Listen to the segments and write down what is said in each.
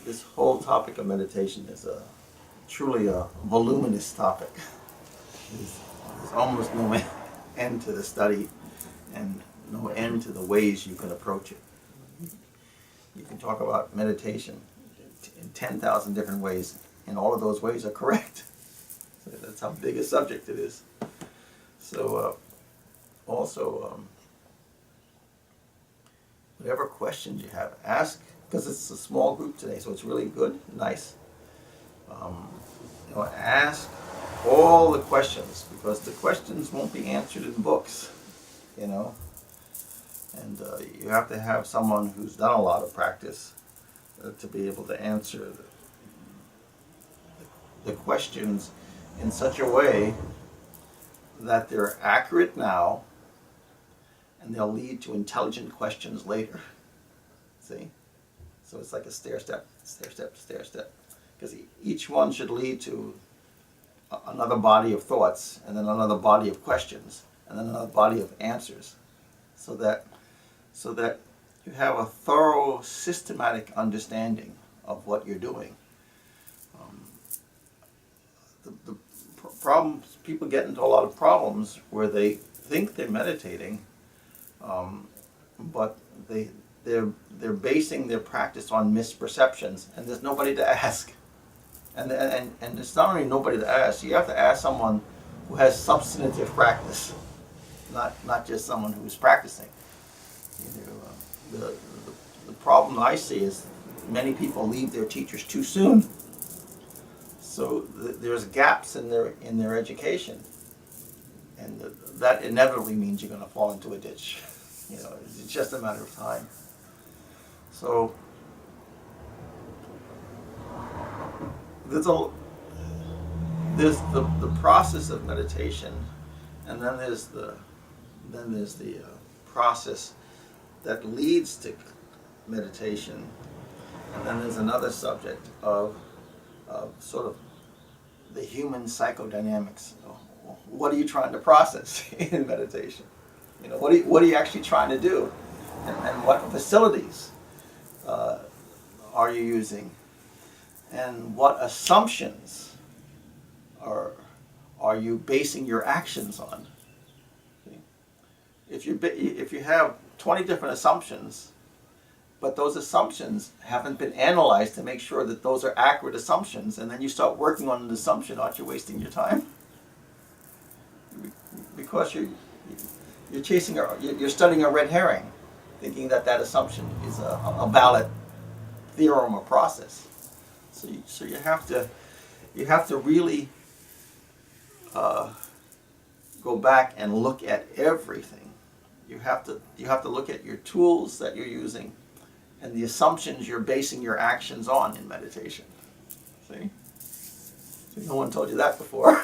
this whole topic of meditation is truly a voluminous topic. There's almost no end to the study and no end to the ways you can approach it. You can talk about meditation in 10,000 different ways, and all of those ways are correct. So that's how big a subject it is. So also, whatever questions you have, ask, because it's a small group today, so it's really good, nice. Ask all the questions, because the questions won't be answered in books, and you have to have someone who's done a lot of practice to be able to answer the questions in such a way that they're accurate now and they'll lead to intelligent questions later. See? So it's like a stair step, because each one should lead to another body of thoughts, and then another body of questions, and then another body of answers, so that you have a thorough, systematic understanding of what you're doing. The problems, people get into a lot of problems where they think they're meditating, but they're basing their practice on misperceptions, and there's nobody to ask. And it's not only nobody to ask, you have to ask someone who has substantive practice, not just someone who's practicing. The problem I see is many people leave their teachers too soon. So there's gaps in their education, and that inevitably means you're going to fall into a ditch. It's just a matter of time. So there's the process of meditation, and then there's the process that leads to meditation, and then there's another subject of sort of the human psychodynamics. What are you trying to process in meditation? What are you actually trying to do, and what facilities are you using, and what assumptions are you basing your actions on? See? If you have 20 different assumptions, but those assumptions haven't been analyzed to make sure that those are accurate assumptions, and then you start working on an assumption, aren't you wasting your time? Because you're studying a red herring, thinking that assumption is a valid theorem or process. So you have to really go back and look at everything. You have to look at your tools that you're using and the assumptions you're basing your actions on in meditation. See? No one told you that before.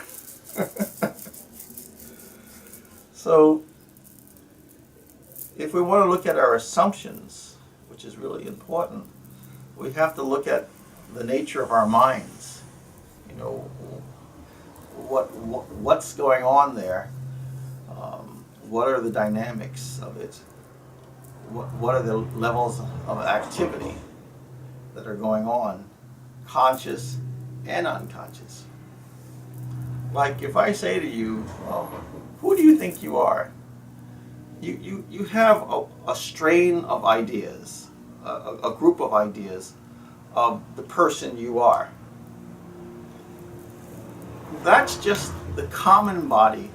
So if we want to look at our assumptions, which is really important, we have to look at the nature of our minds. What's going on there? What are the dynamics of it? What are the levels of activity that are going on, conscious and unconscious? Like if I say to you, who do you think you are? You have a strain of ideas, a group of ideas of the person you are. That's just the common body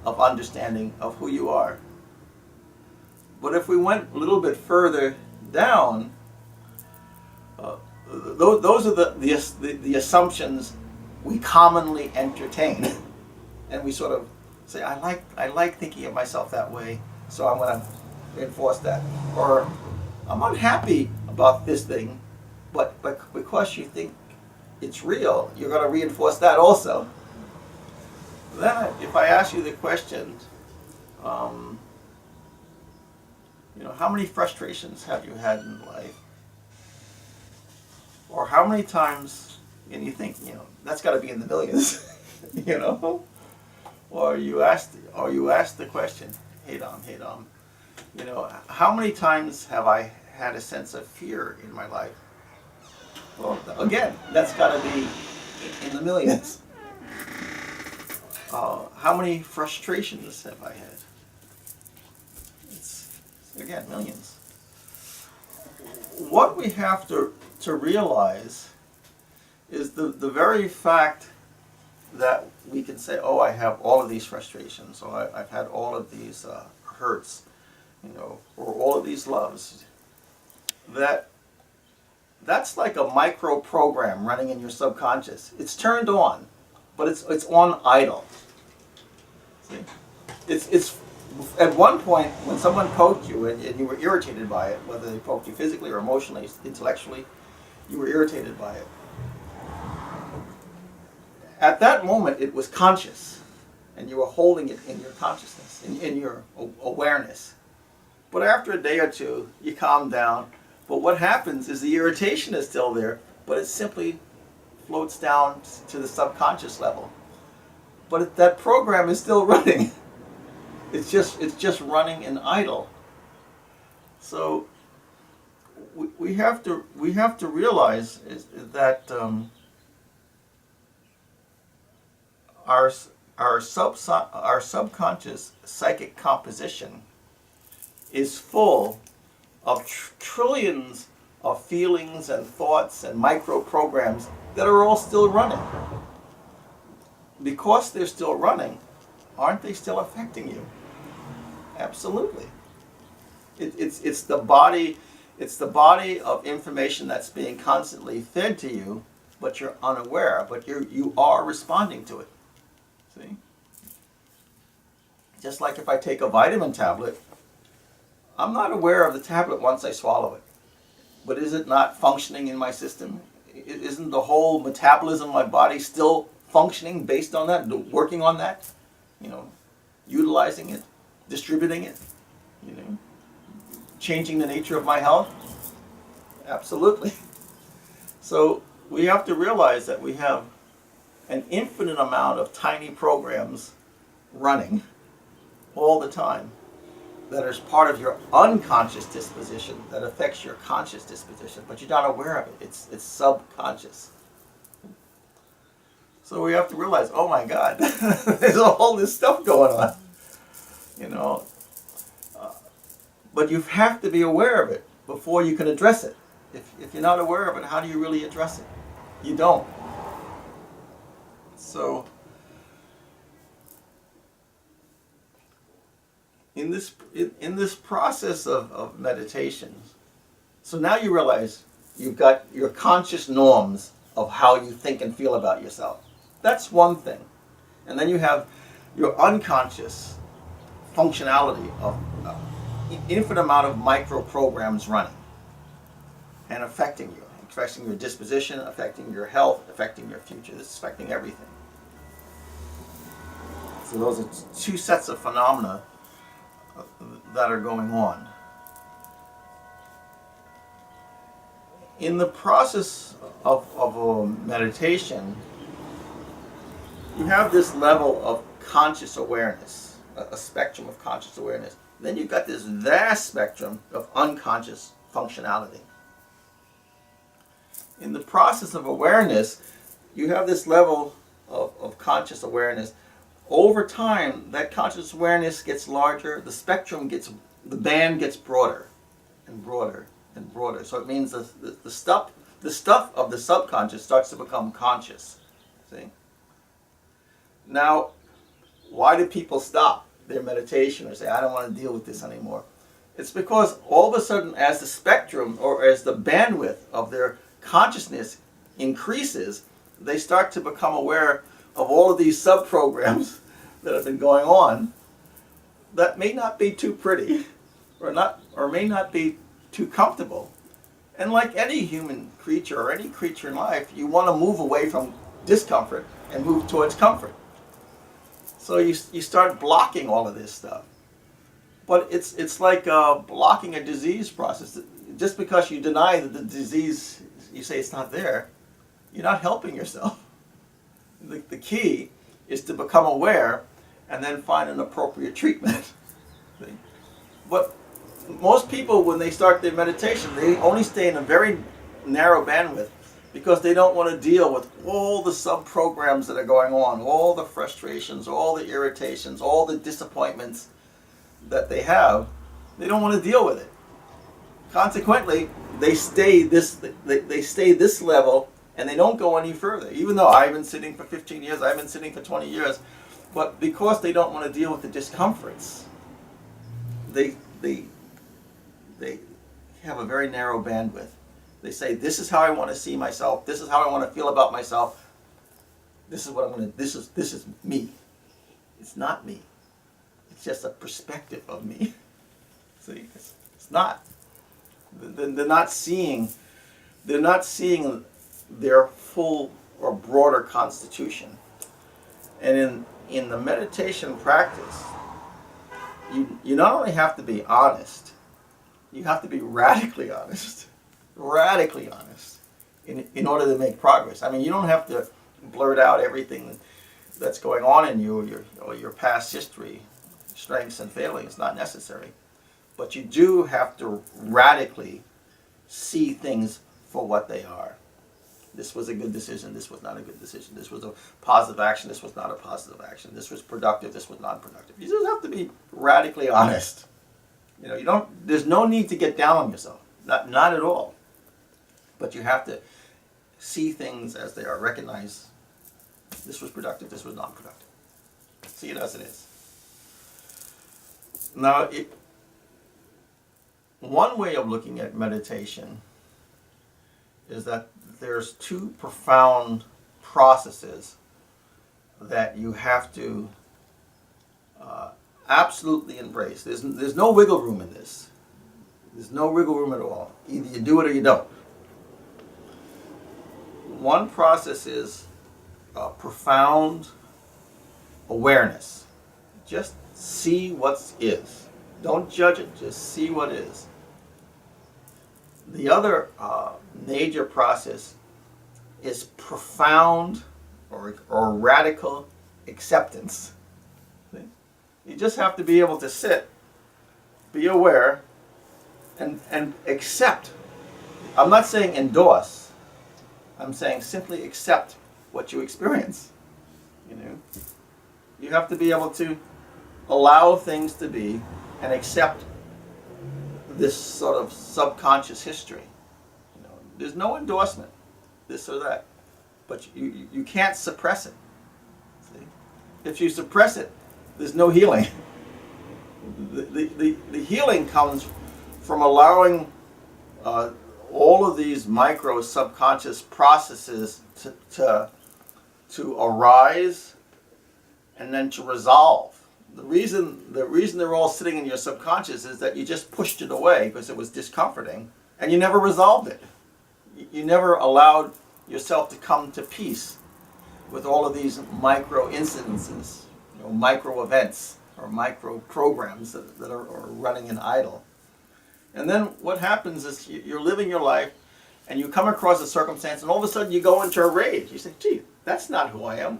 of understanding of who you are. But if we went a little bit further down, those are the assumptions we commonly entertain, and we sort of say, I like thinking of myself that way, so I'm going to reinforce that. Or I'm unhappy about this thing, but because you think it's real, you're going to reinforce that also. Then if I ask you the question, how many frustrations have you had in life? Or how many times, and you think, that's got to be in the millions, Or you ask the question, hey Dom, how many times have I had a sense of fear in my life? Well, again, that's got to be in the millions. How many frustrations have I had? It's, again, millions. What we have to realize is the very fact that we can say, oh, I have all of these frustrations, or I've had all of these hurts, or all of these loves, that's like a micro program running in your subconscious. It's turned on, but it's on idle. See? It's at one point when someone poked you and you were irritated by it, whether they poked you physically or emotionally, intellectually, you were irritated by it. At that moment, it was conscious, and you were holding it in your consciousness, in your awareness. But after a day or two, you calm down. But what happens is the irritation is still there, but it simply floats down to the subconscious level. But that program is still running. It's just running in idle. So we have to realize that our subconscious psychic composition is full of trillions of feelings and thoughts and micro programs that are all still running. Because they're still running, aren't they still affecting you? Absolutely. It's the body of information that's being constantly fed to you, but you're unaware, but you are responding to it. See? Just like if I take a vitamin tablet, I'm not aware of the tablet once I swallow it. But is it not functioning in my system? Isn't the whole metabolism of my body still functioning based on that, working on that? Utilizing it, distributing it, changing the nature of my health? Absolutely. So we have to realize that we have an infinite amount of tiny programs running all the time that is part of your unconscious disposition that affects your conscious disposition, but you're not aware of it. It's subconscious. So we have to realize, oh my God, there's all this stuff going on, but you have to be aware of it before you can address it. If you're not aware of it, how do you really address it? You don't. So in this process of meditation, so now you realize you've got your conscious norms of how you think and feel about yourself. That's one thing. And then you have your unconscious functionality of infinite amount of micro programs running and affecting you, affecting your disposition, affecting your health, affecting your future. This is affecting everything. So those are two sets of phenomena that are going on. In the process of meditation, you have this level of conscious awareness, a spectrum of conscious awareness. Then you've got this vast spectrum of unconscious functionality. In the process of awareness, you have this level of conscious awareness. Over time, that conscious awareness gets larger, the band gets broader and broader and broader. So it means the stuff of the subconscious starts to become conscious. See? Now, why do people stop their meditation or say, I don't want to deal with this anymore? It's because all of a sudden, as the spectrum or as the bandwidth of their consciousness increases, they start to become aware of all of these sub-programs that have been going on that may not be too pretty or may not be too comfortable. And like any human creature or any creature in life, you want to move away from discomfort and move towards comfort. So you start blocking all of this stuff. But it's like blocking a disease process. Just because you deny that the disease, you say it's not there, you're not helping yourself. The key is to become aware and then find an appropriate treatment. But most people, when they start their meditation, they only stay in a very narrow bandwidth because they don't want to deal with all the sub-programs that are going on, all the frustrations, all the irritations, all the disappointments that they have. They don't want to deal with it. Consequently, they stay this level, and they don't go any further. Even though I've been sitting for 15 years, I've been sitting for 20 years, but because they don't want to deal with the discomforts, they have a very narrow bandwidth. They say, this is how I want to see myself, this is how I want to feel about myself, this is what I'm going to, this is me. It's not me. It's just a perspective of me. See, it's not. They're not seeing their full or broader constitution. And in the meditation practice, you not only have to be honest, you have to be radically honest in order to make progress. I mean, you don't have to blurt out everything that's going on in you, or your past history, strengths and failings, not necessary. But you do have to radically see things for what they are. This was a good decision, this was not a good decision. This was a positive action, this was not a positive action. This was productive, this was non-productive. You just have to be radically honest. There's no need to get down on yourself. Not at all. But you have to see things as they are, recognize this was productive, this was non-productive. See it as it is. Now, one way of looking at meditation is that there's two profound processes that you have to absolutely embrace. There's no wiggle room in this. There's no wiggle room at all. Either you do it or you don't. One process is profound awareness. Just see what is. Don't judge it, just see what is. The other major process is profound or radical acceptance. See? You just have to be able to sit, be aware, and accept. I'm not saying endorse. I'm saying simply accept what you experience. You have to be able to allow things to be and accept this sort of subconscious history. There's no endorsement, this or that, but you can't suppress it. See? If you suppress it, there's no healing. The healing comes from allowing all of these micro subconscious processes to arise and then to resolve. The reason they're all sitting in your subconscious is that you just pushed it away because it was discomforting, and you never resolved it. You never allowed yourself to come to peace with all of these micro incidences, micro events or micro programs that are running in idle. And then what happens is you're living your life, and you come across a circumstance, and all of a sudden you go into a rage. You say, gee, that's not who I am.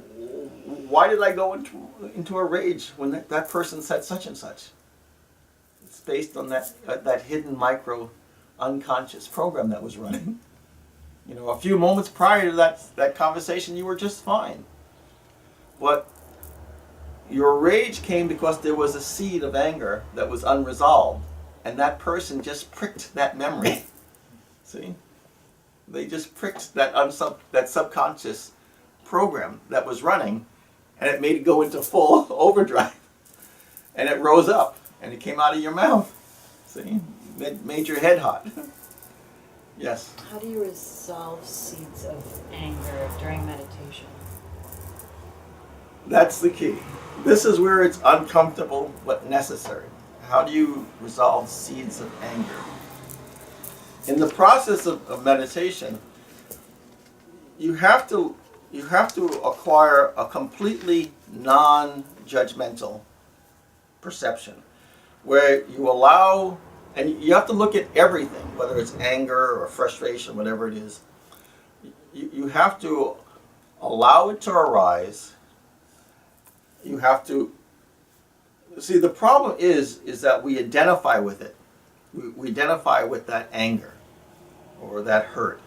Why did I go into a rage when that person said such and such? It's based on that hidden micro unconscious program that was running. A few moments prior to that conversation, you were just fine. But your rage came because there was a seed of anger that was unresolved, and that person just pricked that memory. See? They just pricked that subconscious program that was running, and it made it go into full overdrive. And it rose up, and it came out of your mouth. See? It made your head hot. Yes? How do you resolve seeds of anger during meditation? That's the key. This is where it's uncomfortable but necessary. How do you resolve seeds of anger? In the process of meditation, you have to acquire a completely non-judgmental perception, where you allow, and you have to look at everything, whether it's anger or frustration, whatever it is. You have to allow it to arise. You have to see, the problem is that we identify with it. We identify with that anger or that hurt.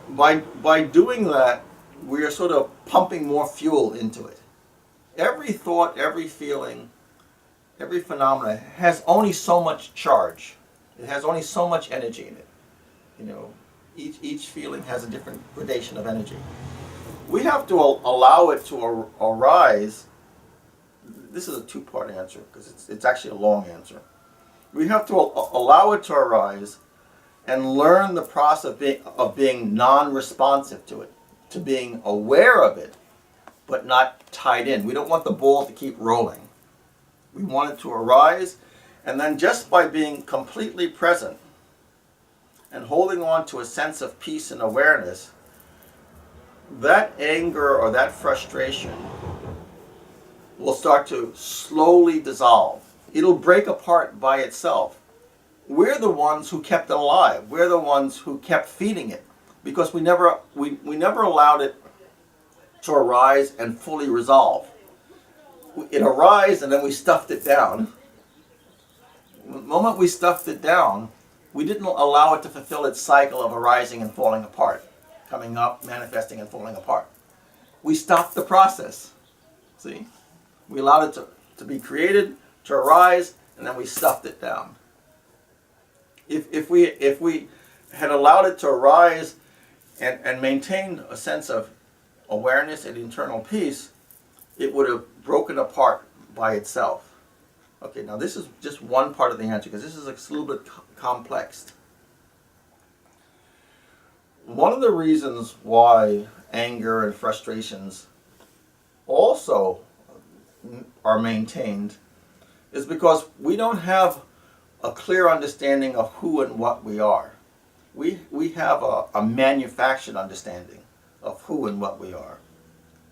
by doing that, we are sort of pumping more fuel into it. Every thought, every feeling, every phenomena has only so much charge. It has only so much energy in it. You know, each feeling has a different gradation of energy. We have to allow it to arise. This is a two-part answer because it's actually a long answer. We have to allow it to arise and learn the process of being non-responsive to it, to being aware of it, but not tied in. We don't want the ball to keep rolling. We want it to arise, and then just by being completely present and holding on to a sense of peace and awareness, that anger or that frustration will start to slowly dissolve. It'll break apart by itself. We're the ones who kept it alive. We're the ones who kept feeding it because we never allowed it to arise and fully resolve. It arose and then we stuffed it down. The moment we stuffed it down, we didn't allow it to fulfill its cycle of arising and falling apart, coming up, manifesting, and falling apart. We stopped the process. See? We allowed it to be created, to arise, and then we stuffed it down. If we had allowed it to arise and maintained a sense of awareness and internal peace, it would have broken apart by itself. Okay, now this is just one part of the answer because this is a little bit complex. One of the reasons why anger and frustrations also are maintained is because we don't have a clear understanding of who and what we are. We have a manufactured understanding of who and what we are.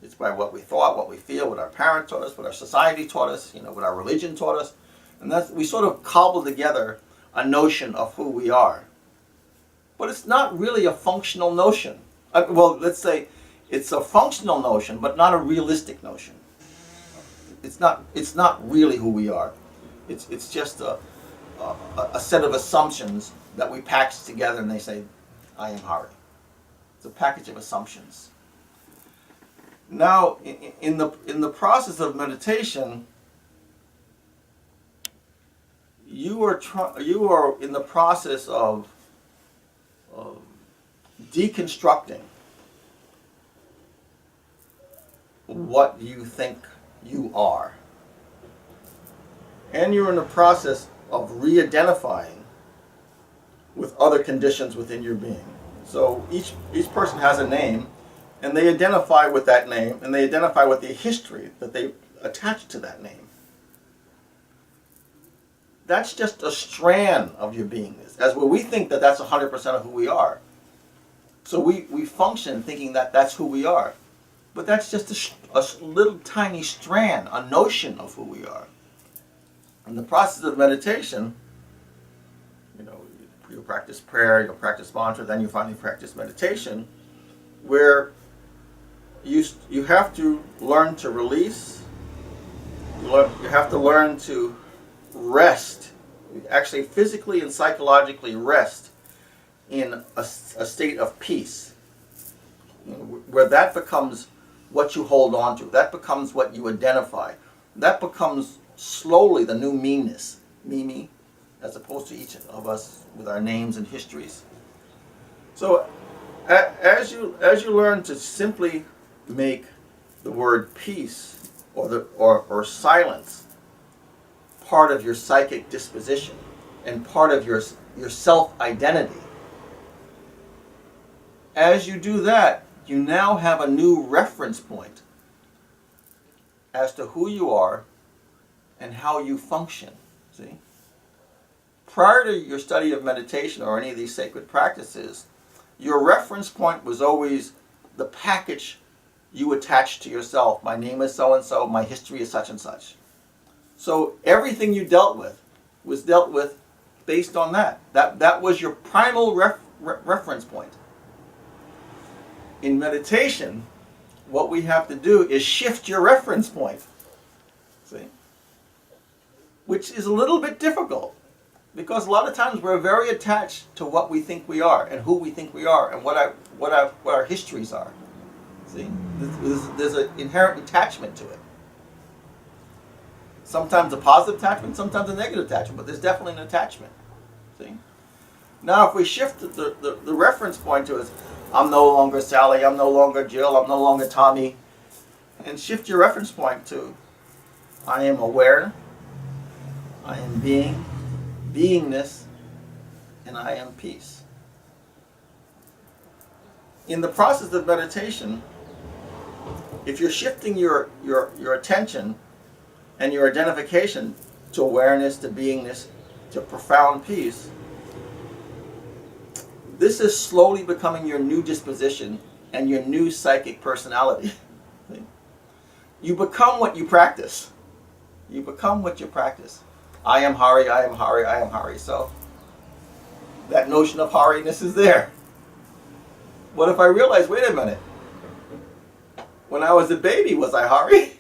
It's by what we thought, what we feel, what our parents taught us, what our society taught us, what our religion taught us. And we sort of cobble together a notion of who we are. But it's not really a functional notion. Well, let's say it's a functional notion, but not a realistic notion. It's not really who we are. It's just a set of assumptions that we package together and they say, I am Hari. It's a package of assumptions. Now, in the process of meditation, you are in the process of deconstructing what you think you are. And you're in the process of re-identifying with other conditions within your being. So each person has a name, and they identify with that name, and they identify with the history that they attach to that name. That's just a strand of your beingness. As well, we think that that's 100% of who we are. So we function thinking that that's who we are. But that's just a little tiny strand, a notion of who we are. In the process of meditation, you'll practice prayer, you'll practice mantra, then you finally practice meditation, where you have to learn to release, you have to learn to rest, actually physically and psychologically rest in a state of peace, where that becomes what you hold on to, that becomes what you identify, that becomes slowly the new me-ness, me, as opposed to each of us with our names and histories. So as you learn to simply make the word peace or silence part of your psychic disposition and part of your self-identity, as you do that, you now have a new reference point as to who you are and how you function. See? Prior to your study of meditation or any of these sacred practices, your reference point was always the package you attached to yourself. My name is so-and-so, my history is such and such. So everything you dealt with was dealt with based on that. That was your primal reference point. In meditation, what we have to do is shift your reference point. See? Which is a little bit difficult. Because a lot of times we're very attached to what we think we are and who we think we are and what our histories are. See, there's an inherent attachment to it. Sometimes a positive attachment, sometimes a negative attachment, but there's definitely an attachment. See? Now if we shift the reference point to is, I'm no longer Sally, I'm no longer Jill, I'm no longer Tommy, and shift your reference point to, I am aware, I am being, beingness, and I am peace. In the process of meditation, if you're shifting your attention and your identification to awareness, to beingness, to profound peace, this is slowly becoming your new disposition and your new psychic personality. You become what you practice. You become what you practice. I am Hari, I am Hari, I am Hari. So that notion of Hariness is there. What if I realize, wait a minute, when I was a baby, was I Hari?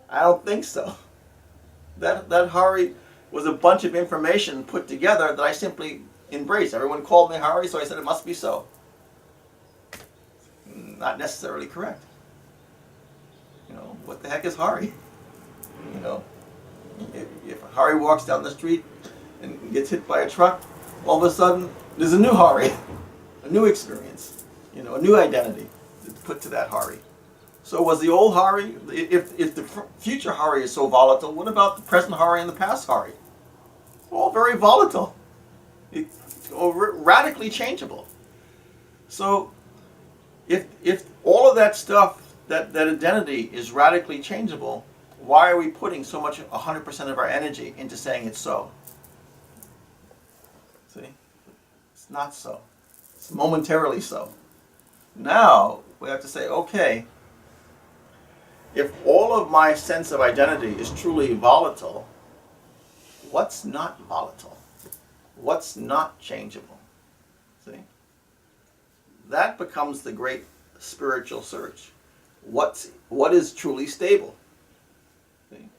I don't think so. That Hari was a bunch of information put together that I simply embraced. Everyone called me Hari, so I said it must be so. Not necessarily correct. You know, what the heck is Hari? You know, if Hari walks down the street and gets hit by a truck, all of a sudden there's a new Hari, a new experience, you know, a new identity put to that Hari. So was the old Hari, if the future Hari is so volatile, what about the present Hari and the past Hari? It's all very volatile. It's radically changeable. So if all of that stuff, that identity is radically changeable, why are we putting so much, 100% of our energy into saying it's so? See? It's not so. It's momentarily so. Now, we have to say, okay, if all of my sense of identity is truly volatile, what's not volatile? What's not changeable? See? That becomes the great spiritual search. What is truly stable? See?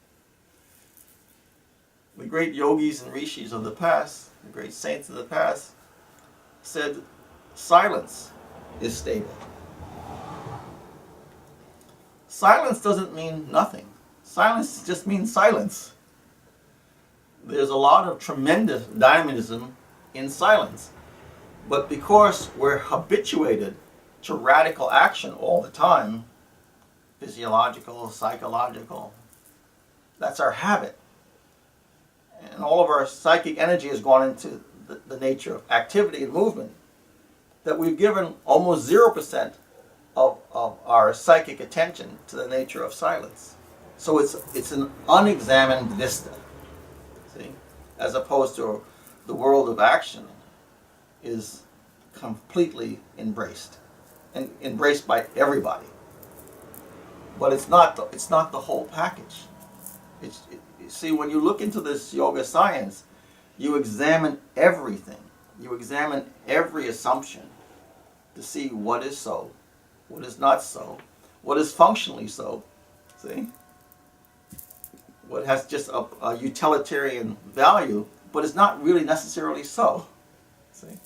The great yogis and rishis of the past, the great saints of the past, said silence is stable. Silence doesn't mean nothing. Silence just means silence. There's a lot of tremendous dynamism in silence. But because we're habituated to radical action all the time, physiological, psychological, that's our habit. And all of our psychic energy has gone into the nature of activity and movement, that we've given almost 0% of our psychic attention to the nature of silence. So it's an unexamined vista, see, as opposed to the world of action is completely embraced, and embraced by everybody. But it's not the whole package. See, when you look into this yoga science, you examine everything. You examine every assumption to see what is so, what is not so, what is functionally so, see? What has just a utilitarian value, but is not really necessarily so, see?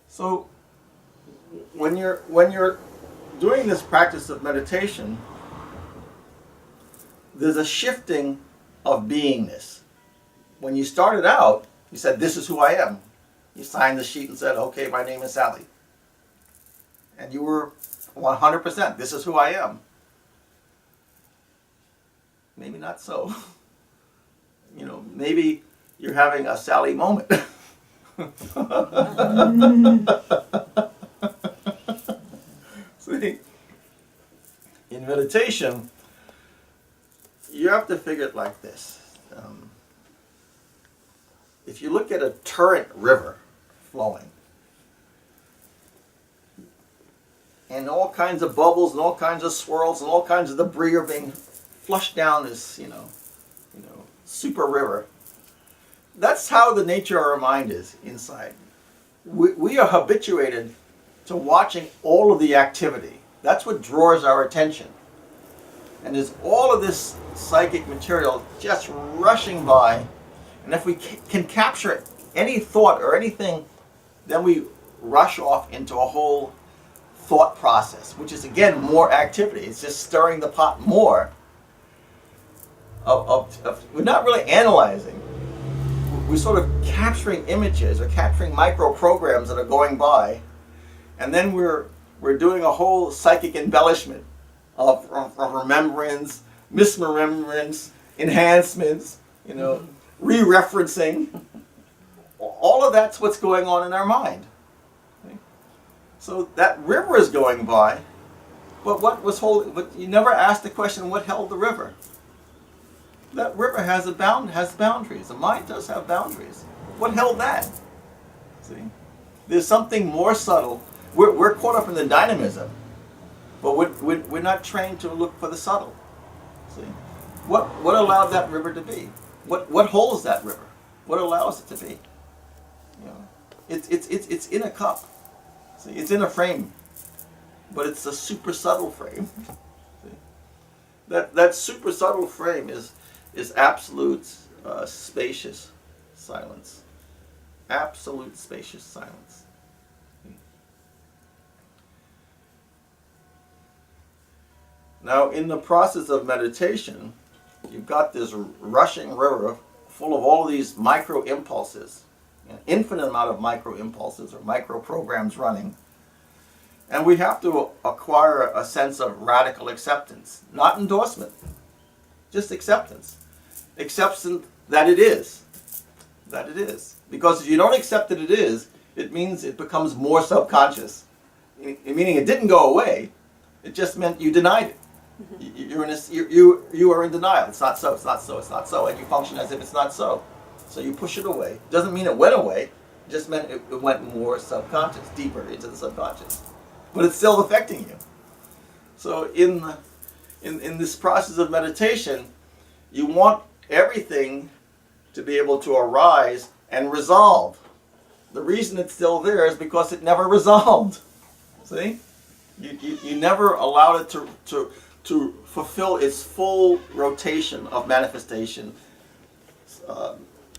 So, when you're doing this practice of meditation, there's a shifting of beingness. When you started out, you said, this is who I am. You signed the sheet and said, okay, my name is Sally. And you were 100%, this is who I am. Maybe not so. You know, maybe you're having a Sally moment. See, in meditation, you have to figure it like this. If you look at a torrent river flowing, and all kinds of bubbles and all kinds of swirls and all kinds of debris are being flushed down this, super river. That's how the nature of our mind is inside. We are habituated to watching all of the activity. That's what draws our attention. And there's all of this psychic material just rushing by. And if we can capture any thought or anything, then we rush off into a whole thought process, which is again more activity. It's just stirring the pot more. We're not really analyzing. We're sort of capturing images or capturing micro programs that are going by, and then we're doing a whole psychic embellishment of remembrance, misremembrance, enhancements, re-referencing. All of that's what's going on in our mind. Okay? So that river is going by, but what was holding? But you never asked the question: what held the river? That river has boundaries. The mind does have boundaries. What held that? See, there's something more subtle. We're caught up in the dynamism, but we're not trained to look for the subtle. See, what allowed that river to be? What holds that river? What allows it to be? It's in a cup. See, it's in a frame, but it's a super subtle frame. See? That super subtle frame is absolute spacious silence. Absolute spacious silence. Now, in the process of meditation, you've got this rushing river full of all of these micro impulses, an infinite amount of micro impulses or micro programs running. And we have to acquire a sense of radical acceptance, not endorsement, just acceptance. Acceptance that it is. That it is. Because if you don't accept that it is, it means it becomes more subconscious. Meaning it didn't go away, it just meant you denied it. You are in denial. It's not so, it's not so, it's not so, and you function as if it's not so. So you push it away. Doesn't mean it went away, it just meant it went more subconscious, deeper into the subconscious. But it's still affecting you. So in this process of meditation, you want everything to be able to arise and resolve. The reason it's still there is because it never resolved. See? You never allowed it to fulfill its full rotation of manifestation.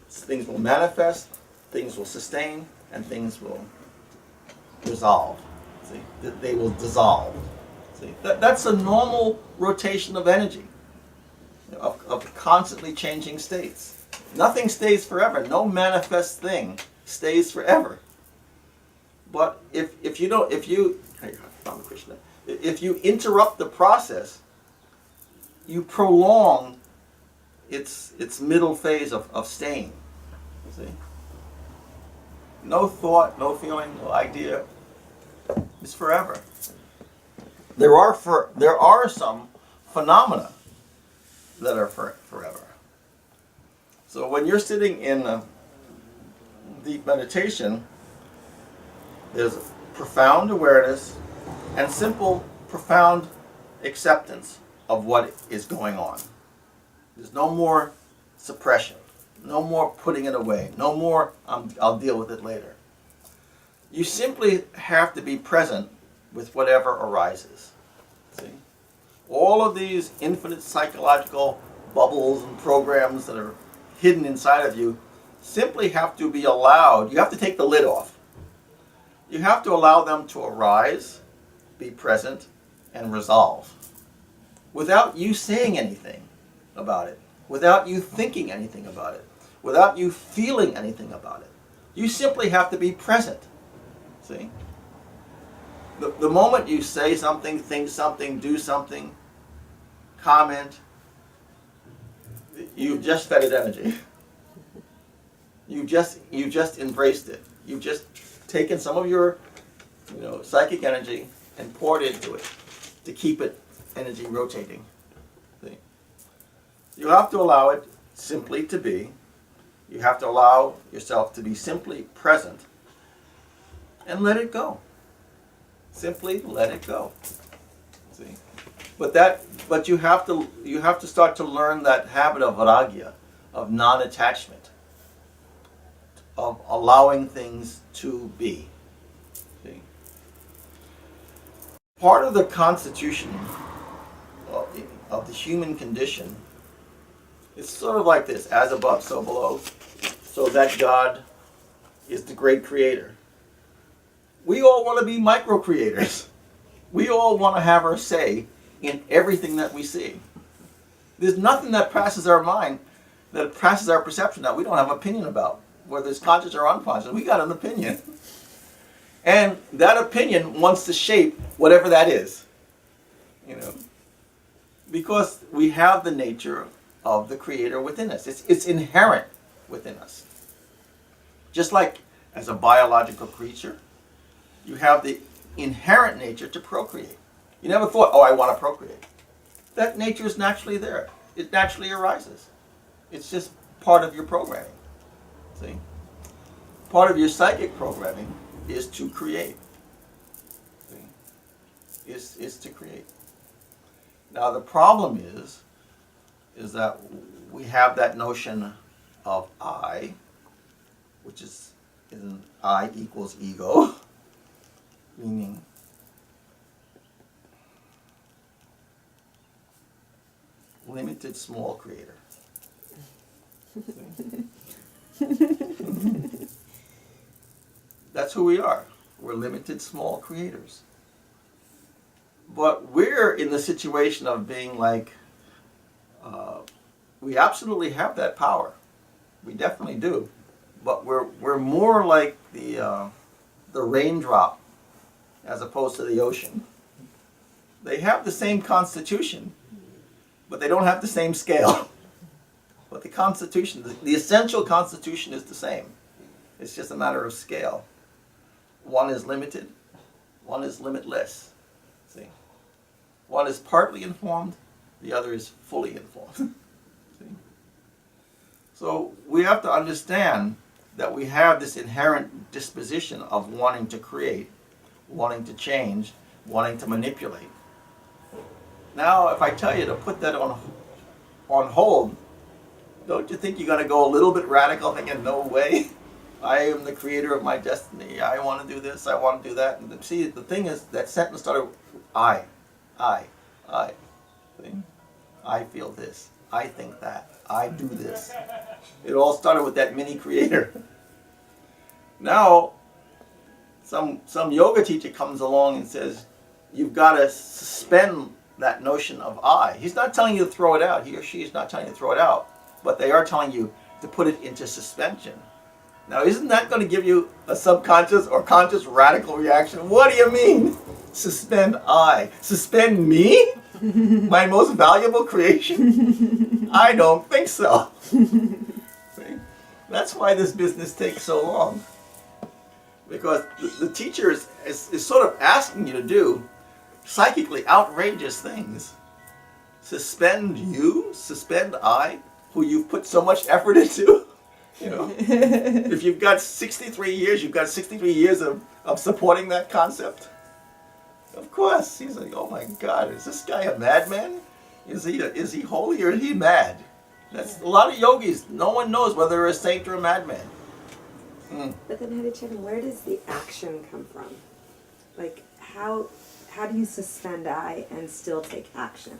Things will manifest, things will sustain, and things will resolve. See? They will dissolve. See? That's a normal rotation of energy, of constantly changing states. Nothing stays forever. No manifest thing stays forever. But if you interrupt the process, you prolong its middle phase of staying. See? No thought, no feeling, no idea is forever. There are some phenomena that are forever. So when you're sitting in a deep meditation, there's profound awareness and simple, profound acceptance of what is going on. There's no more suppression, no more putting it away, no more I'll deal with it later. You simply have to be present with whatever arises. See? All of these infinite psychological bubbles and programs that are hidden inside of you simply have to be allowed. You have to take the lid off. You have to allow them to arise, be present, and resolve. Without you saying anything about it, without you thinking anything about it, without you feeling anything about it. You simply have to be present. See? The moment you say something, think something, do something, comment, you've just fed it energy. You just embraced it. You've just taken some of your psychic energy and poured into it to keep it energy rotating. See? You have to allow it simply to be. You have to allow yourself to be simply present and let it go. Simply let it go. See? But you have to start to learn that habit of vairagya, of non-attachment, of allowing things to be. See? Part of the constitution of the human condition, it's sort of like this: as above, so below. So that God is the great creator. We all want to be micro creators. We all want to have our say in everything that we see. There's nothing that passes our mind, that passes our perception, that we don't have an opinion about, whether it's conscious or unconscious. We got an opinion. And that opinion wants to shape whatever that is. You know, because we have the nature of the creator within us. It's inherent within us. Just like as a biological creature, you have the inherent nature to procreate. You never thought, oh, I want to procreate. That nature is naturally there. It naturally arises. It's just part of your programming. See? Part of your psychic programming is to create. See? Is to create. Now the problem is that we have that notion of I, which is I equals ego, meaning limited small creator. That's who we are. We're limited small creators. But we're in the situation of being like, we absolutely have that power. We definitely do. But we're more like the raindrop as opposed to the ocean. They have the same constitution, but they don't have the same scale. But the constitution, the essential constitution is the same. It's just a matter of scale. One is limited, one is limitless. See? One is partly informed, the other is fully informed. See? So we have to understand that we have this inherent disposition of wanting to create, wanting to change, wanting to manipulate. Now, if I tell you to put that on hold, don't you think you're going to go a little bit radical, thinking, no way, I am the creator of my destiny, I want to do this, I want to do that. And see, the thing is, that sentence started, I. See? I feel this, I think that, I do this. It all started with that mini creator. Now, some yoga teacher comes along and says, you've got to suspend that notion of I. He's not telling you to throw it out. He or she is not telling you to throw it out. But they are telling you to put it into suspension. Now, isn't that going to give you a subconscious or conscious radical reaction? What do you mean? Suspend I. Suspend me? My most valuable creation? I don't think so. See? That's why this business takes so long. Because the teacher is sort of asking you to do psychically outrageous things. Suspend you? Suspend I? Who you've put so much effort into? You know, if you've got 63 years, you've got 63 years of supporting that concept. Of course, he's like, oh my God, is this guy a madman? Is he holy or is he mad? That's a lot of yogis. No one knows whether they're a saint or a madman. But then, Haricharan, where does the action come from? Like, how do you suspend I and still take action?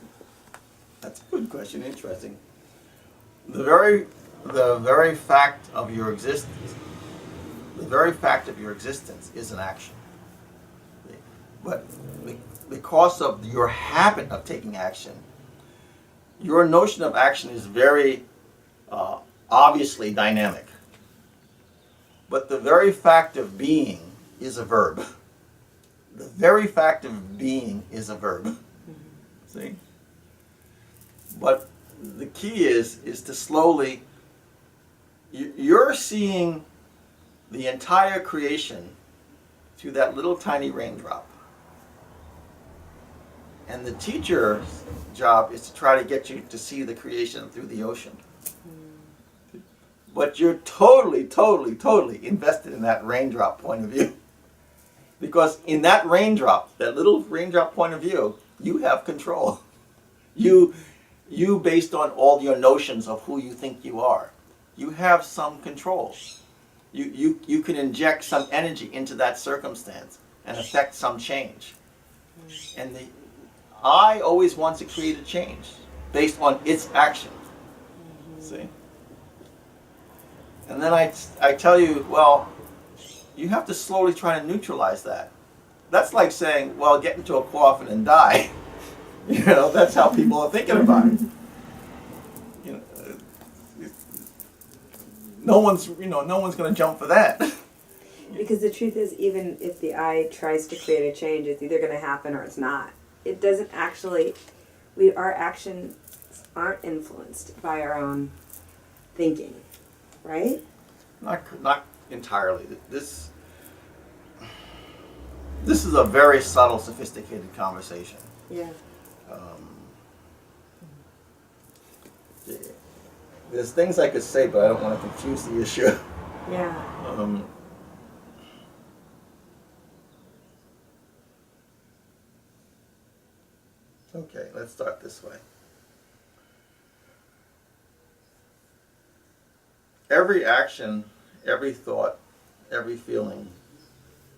That's a good question. Interesting. The very fact of your existence, is an action. But because of your habit of taking action, your notion of action is very obviously dynamic. But the very fact of being is a verb. The very fact of being is a verb. See? But the key is to slowly, you're seeing the entire creation through that little tiny raindrop. And the teacher's job is to try to get you to see the creation through the ocean. But you're totally invested in that raindrop point of view. Because in that raindrop, that little raindrop point of view, you have control. You based on all your notions of who you think you are, you have some control. You can inject some energy into that circumstance and affect some change. And I always want to create a change. based on its action. See? And then I tell you, well, you have to slowly try to neutralize that. That's like saying, well, get into a coffin and die. You know, that's how people are thinking about it. You know, no one's going to jump for that. Because the truth is, even if the I tries to create a change, it's either going to happen or it's not. It doesn't actually, our actions aren't influenced by our own thinking, right? Not entirely. This is a very subtle, sophisticated conversation. Yeah. There's things I could say, but I don't want to confuse the issue. Yeah. Okay, let's start this way. Every action, every thought, every feeling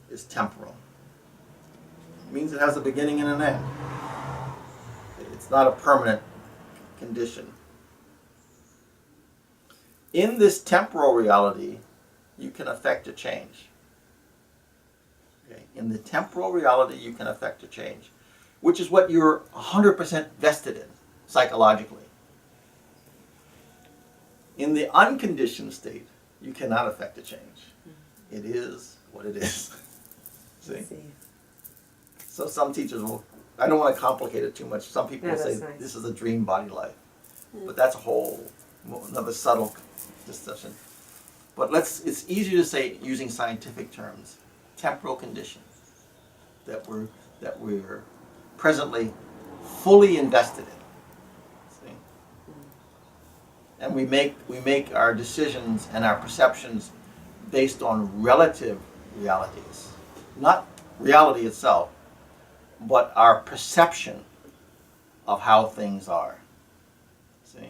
is temporal. It means it has a beginning and an end. It's not a permanent condition. In this temporal reality, you can affect a change. Okay? In the temporal reality, you can affect a change, which is what you're 100% vested in, psychologically. In the unconditioned state, you cannot affect a change. It is what it is. See? So some teachers will, I don't want to complicate it too much. Some people will say nice. this is a dream body life. But that's a whole, another subtle discussion. But it's easier to say using scientific terms, temporal conditions that we're presently fully invested in. See? And we make our decisions and our perceptions based on relative realities. Not reality itself, but our perception of how things are. See?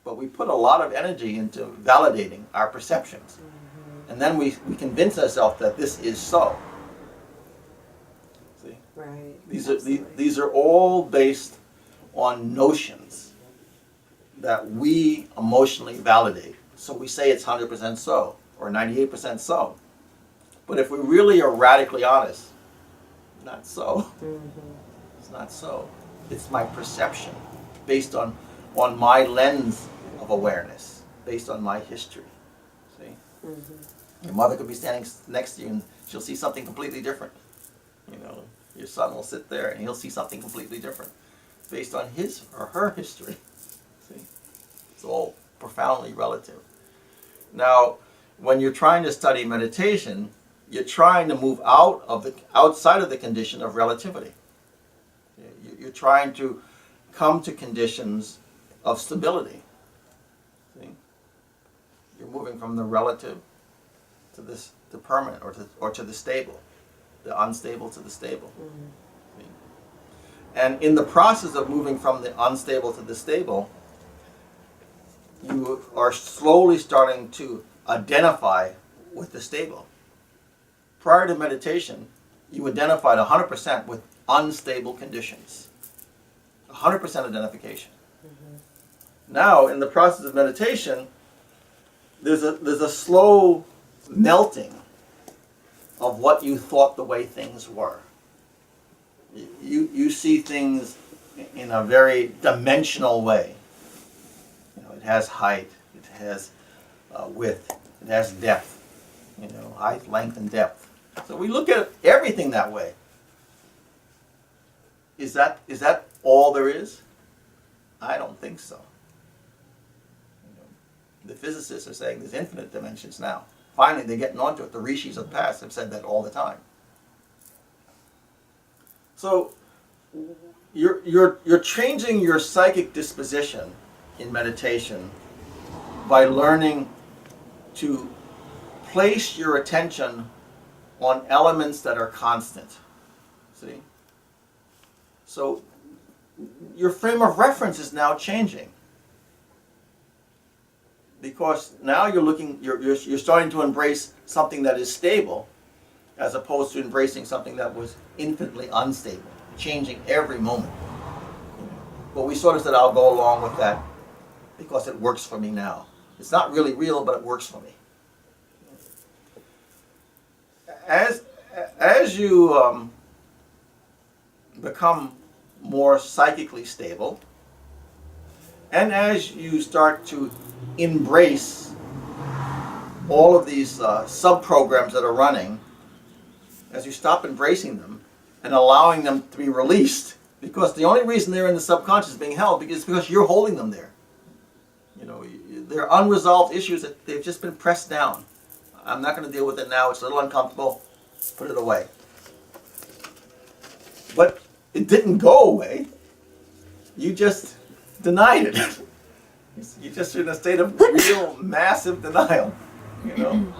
But we put a lot of energy into validating our perceptions. And then we convince ourselves that this is so. See? Right. These are all based on notions that we emotionally validate. So we say it's 100% so, or 98% so. But if we really are radically honest, not so. It's not so. It's my perception based on my lens of awareness, based on my history. See? Your mother could be standing next to you and she'll see something completely different. You know, your son will sit there and he'll see something completely different based on his or her history. See? It's all profoundly relative. Now, when you're trying to study meditation, you're trying to move outside of the condition of relativity. You're trying to come to conditions of stability. See? You're moving from the relative to the permanent, or to the stable, the unstable to the stable. See? And in the process of moving from the unstable to the stable, you are slowly starting to identify with the stable. Prior to meditation, you identified 100% with unstable conditions. 100% identification. Now, in the process of meditation, there's a slow melting of what you thought the way things were. You see things in a very dimensional way. You know, it has height, it has width, it has depth. You know, height, length, and depth. So we look at everything that way. Is that all there is? I don't think so. You know, the physicists are saying there's infinite dimensions now. Finally, they're getting onto it. The rishis of the past have said that all the time. So you're changing your psychic disposition in meditation by learning to place your attention on elements that are constant. See? So your frame of reference is now changing. Because now you're starting to embrace something that is stable, as opposed to embracing something that was infinitely unstable, changing every moment. But we sort of said, I'll go along with that because it works for me now. It's not really real, but it works for me. As you become more psychically stable, and as you start to embrace all of these sub-programs that are running, as you stop embracing them and allowing them to be released, because the only reason they're in the subconscious being held is because you're holding them there. You know, they're unresolved issues that they've just been pressed down. I'm not going to deal with it now. It's a little uncomfortable. Put it away. But it didn't go away. You just denied it. You just are in a state of real massive denial. You know.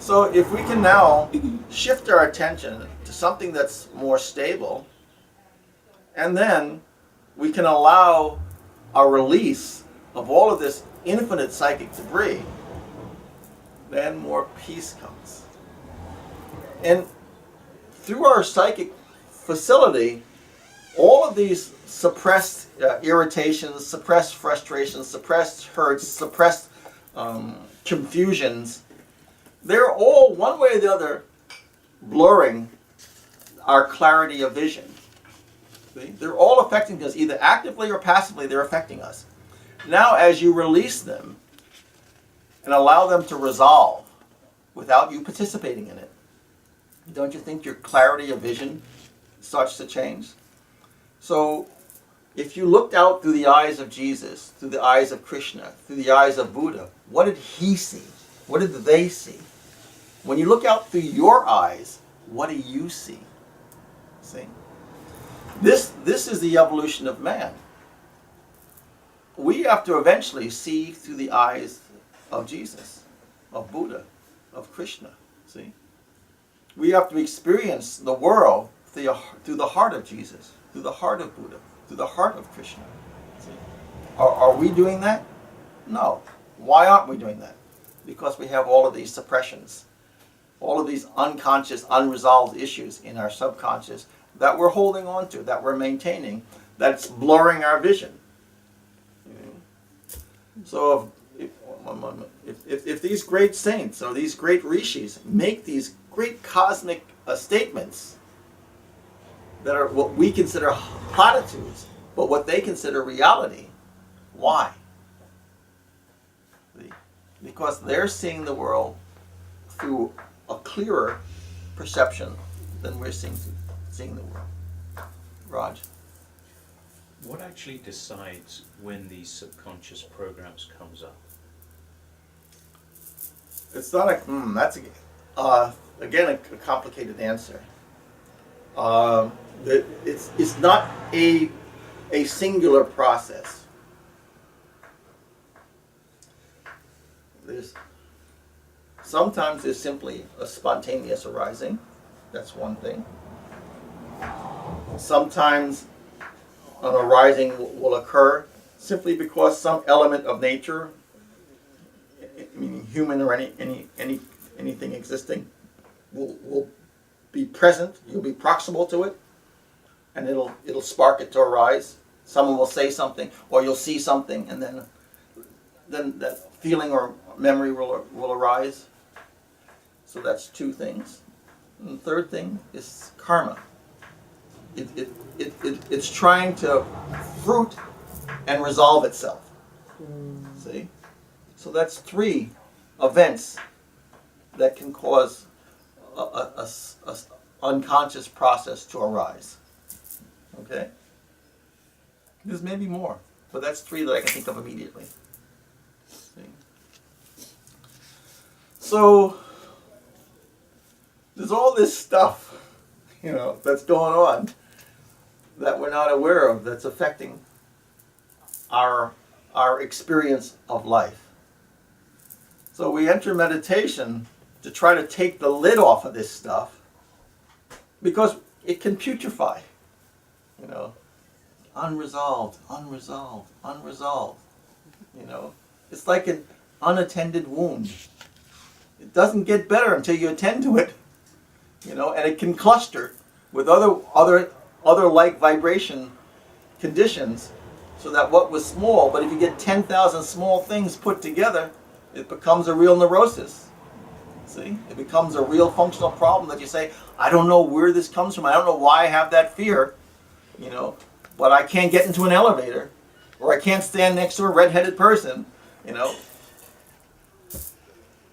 So if we can now shift our attention to something that's more stable, and then we can allow a release of all of this infinite psychic debris, then more peace comes. And through our psychic facility, all of these suppressed irritations, suppressed frustrations, suppressed hurts, suppressed confusions, they're all, one way or the other, blurring our clarity of vision. See? They're all affecting us, either actively or passively, they're affecting us. Now, as you release them and allow them to resolve without you participating in it, don't you think your clarity of vision starts to change? So, if you looked out through the eyes of Jesus, through the eyes of Krishna, through the eyes of Buddha, what did he see? What did they see? When you look out through your eyes, what do you see? See? This is the evolution of man. We have to eventually see through the eyes of Jesus, of Buddha, of Krishna. See? We have to experience the world through the heart of Jesus, through the heart of Buddha, through the heart of Krishna. See? Are we doing that? No. Why aren't we doing that? Because we have all of these suppressions, all of these unconscious, unresolved issues in our subconscious that we're holding on to, that we're maintaining, that's blurring our vision. So if these great saints or these great rishis make these great cosmic statements that are what we consider platitudes, but what they consider reality, why? Because they're seeing the world through a clearer perception than we're seeing the world. Raj? What actually decides when these subconscious programs comes up? It's not that's again a complicated answer. It's not a singular process. Sometimes there's simply a spontaneous arising. That's one thing. Sometimes an arising will occur simply because some element of nature, meaning human or anything existing, will be present. You'll be proximal to it, and it'll spark it to arise. Someone will say something, or you'll see something, and then that feeling or memory will arise. So that's two things. And the third thing is karma. It's trying to fruit and resolve itself. See? So that's three events that can cause a unconscious process to arise. Okay? There's maybe more, but that's three that I can think of immediately. See? So there's all this stuff, that's going on that we're not aware of, that's affecting our experience of life. So we enter meditation to try to take the lid off of this stuff because it can putrefy. Unresolved. It's like an unattended wound. It doesn't get better until you attend to it. And it can cluster with other like vibration conditions So that what was small, but if you get 10,000 small things put together, it becomes a real neurosis. See? It becomes a real functional problem that you say, I don't know where this comes from. I don't know why I have that fear, you know, but I can't get into an elevator, or I can't stand next to a redheaded person, you know.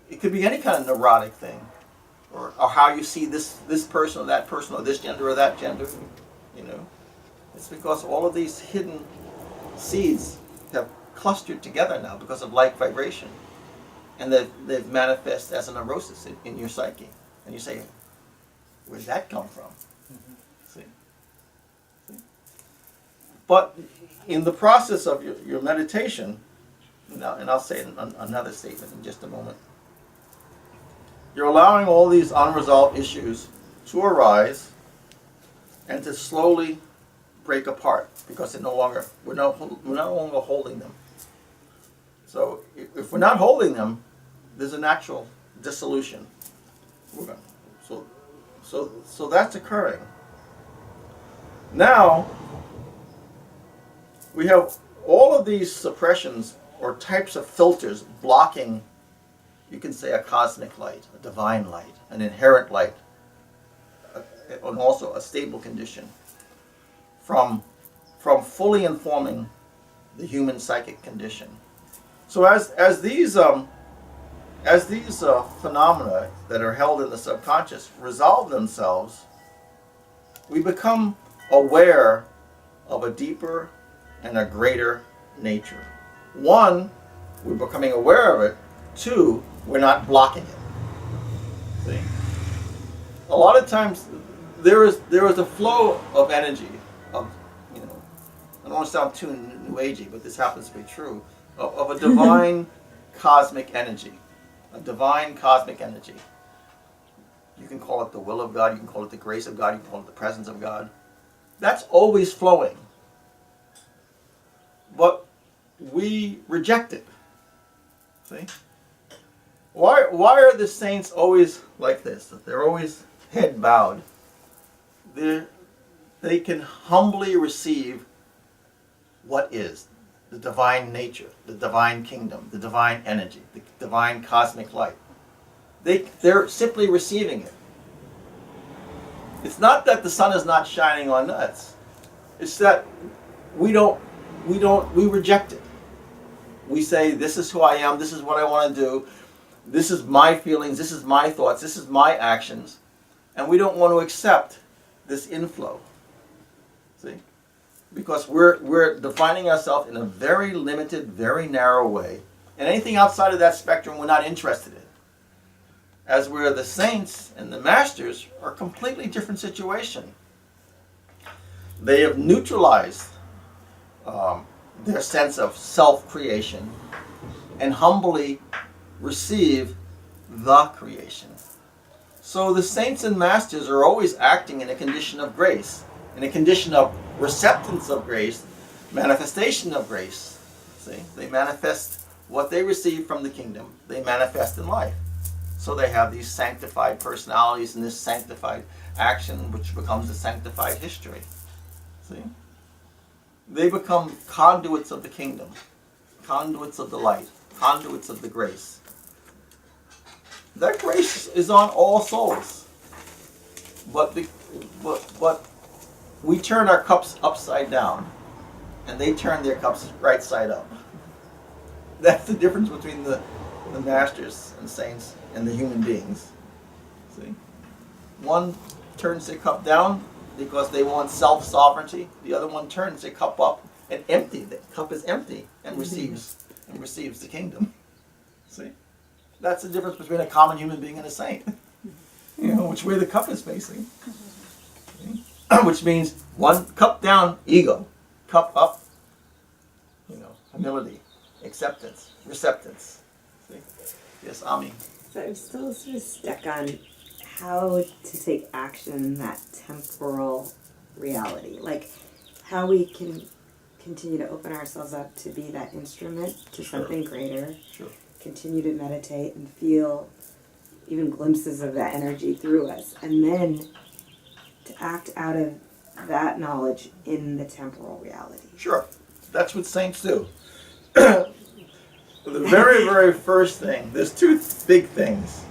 It could be any kind of neurotic thing, or how you see this person or that person, or this gender or that gender, you know. It's because all of these hidden seeds have clustered together now because of light vibration, and they've manifest as a neurosis in your psyche. And you say, where'd that come from? See? But in the process of your meditation, and I'll say another statement in just a moment, you're allowing all these unresolved issues to arise and to slowly break apart, because we're no longer holding them. So if we're not holding them, there's a natural dissolution. So that's occurring. Now we have all of these suppressions or types of filters blocking, you can say, a cosmic light, a divine light, an inherent light, and also a stable condition from fully informing the human psychic condition. So as these phenomena that are held in the subconscious resolve themselves, we become aware of a deeper and a greater nature. One, we're becoming aware of it. Two, we're not blocking it. See? A lot of times there is a flow of energy, of, you know, I don't want to sound too new agey, but this happens to be true, of a divine cosmic energy. A divine cosmic energy. You can call it the will of God, you can call it the grace of God, you can call it the presence of God. That's always flowing. But we reject it. See? Why are the saints always like this? They're always head bowed. They can humbly receive what is. The divine nature, the divine kingdom, the divine energy, the divine cosmic light. They're simply receiving it. It's not that the sun is not shining on us. It's that we reject it. We say, this is who I am, this is what I want to do, this is my feelings, this is my thoughts, this is my actions, and we don't want to accept this inflow. See? Because we're defining ourselves in a very limited, very narrow way. And anything outside of that spectrum we're not interested in. As where the saints and the masters are a completely different situation. They have neutralized their sense of self-creation and humbly receive the creation. So the saints and masters are always acting in a condition of grace, in a condition of receptance of grace, manifestation of grace. See, they manifest what they receive from the kingdom. They manifest in life. So they have these sanctified personalities and this sanctified action, which becomes a sanctified history. See, they become conduits of the kingdom, conduits of the light, conduits of the grace. That grace is on all souls, but we turn our cups upside down, and they turn their cups right side up. That's the difference between the masters and saints and the human beings. See? One turns their cup down because they want self-sovereignty. The other one turns their cup up and empty. The cup is empty and receives the kingdom. See? That's the difference between a common human being and a saint. You know, which way the cup is facing. See? Which means one cup down, ego. Cup up, you know, humility, acceptance, receptance. See? Yes, Ami. So I'm still sort of stuck on how to take action in that temporal reality. Like how we can continue to open ourselves up to be that instrument to something greater. Sure. Continue to meditate and feel even glimpses of that energy through us. And then to act out of that knowledge in the temporal reality. Sure. That's what saints do. The very, very first thing, there's two big things.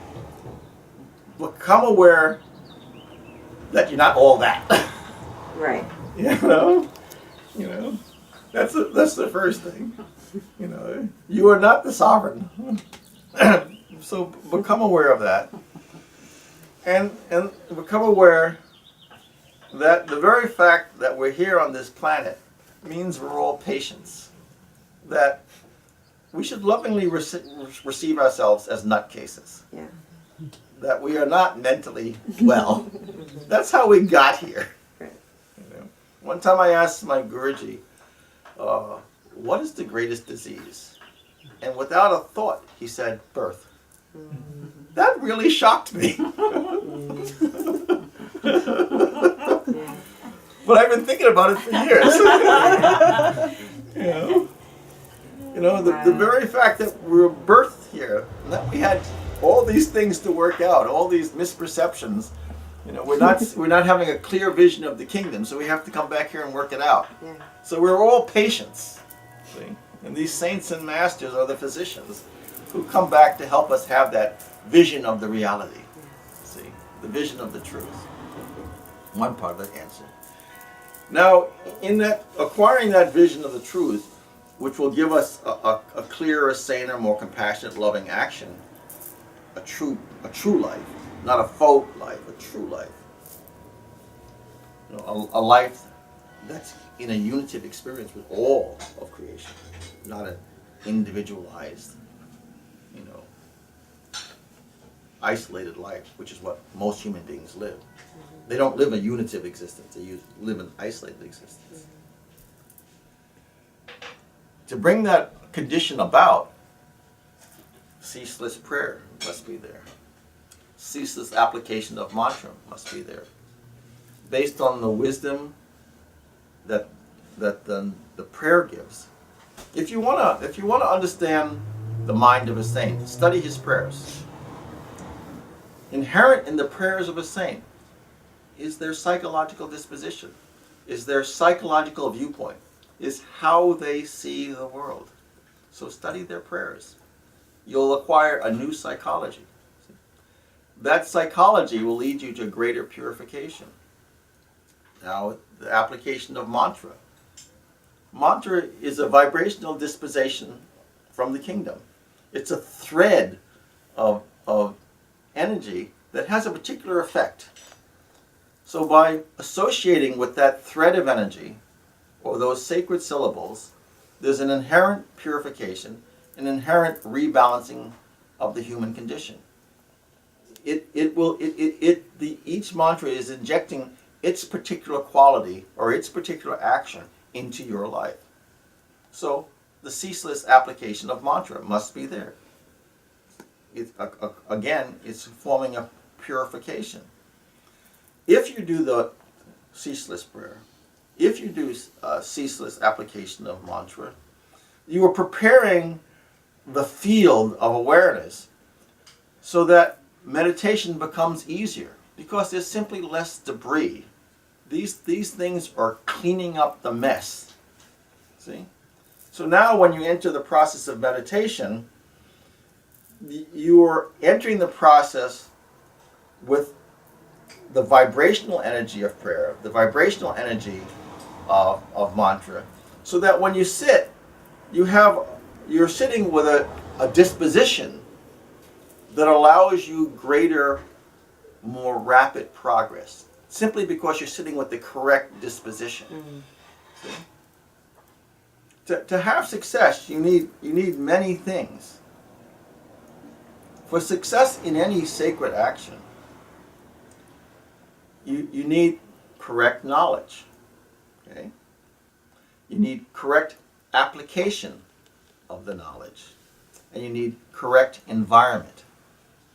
Become aware that you're not all that. Right. You know, that's the first thing. You are not the sovereign. So become aware of that, and become aware that the very fact that we're here on this planet means we're all patients. That we should lovingly receive ourselves as nutcases. Yeah. That we are not mentally well. That's how we got here. Right. One time I asked my Guruji, what is the greatest disease? And without a thought, he said, birth. That really shocked me. But I've been thinking about it for years. The very fact that we were birthed here, and that we had all these things to work out, all these misperceptions. We're not having a clear vision of the kingdom, so we have to come back here and work it out. Yeah. So we're all patients. See? And these saints and masters are the physicians who come back to help us have that vision of the reality. See? The vision of the truth. One part of the answer. Now, in that acquiring that vision of the truth, which will give us a clearer, saner, more compassionate, loving action, a true life, not a faux life, a true life. A life that's in a unitive experience with all of creation, not an individualized, isolated life, which is what most human beings live. They don't live a unitive existence, they live an isolated existence. To bring that condition about, ceaseless prayer must be there. Ceaseless application of mantra must be there. Based on the wisdom that the prayer gives. If you wanna understand the mind of a saint, study his prayers. Inherent in the prayers of a saint is their psychological disposition, is their psychological viewpoint, is how they see the world. So study their prayers. You'll acquire a new psychology. That psychology will lead you to greater purification. Now, the application of mantra. Mantra is a vibrational disposition from the kingdom. It's a thread of energy that has a particular effect. So by associating with that thread of energy, or those sacred syllables, there's an inherent purification, an inherent rebalancing of the human condition. Each mantra is injecting its particular quality or its particular action into your life. So the ceaseless application of mantra must be there. It's forming a purification. If you do the ceaseless prayer, if you do ceaseless application of mantra, you are preparing the field of awareness so that meditation becomes easier because there's simply less debris. These things are cleaning up the mess. See? So now when you enter the process of meditation, you're entering the process with the vibrational energy of prayer, the vibrational energy of mantra, so that when you sit, you're sitting with a disposition that allows you greater, more rapid progress, simply because you're sitting with the correct disposition. Mm-hmm. To have success, you need many things. For success in any sacred action, you need correct knowledge. Okay? You need correct application of the knowledge. And you need correct environment.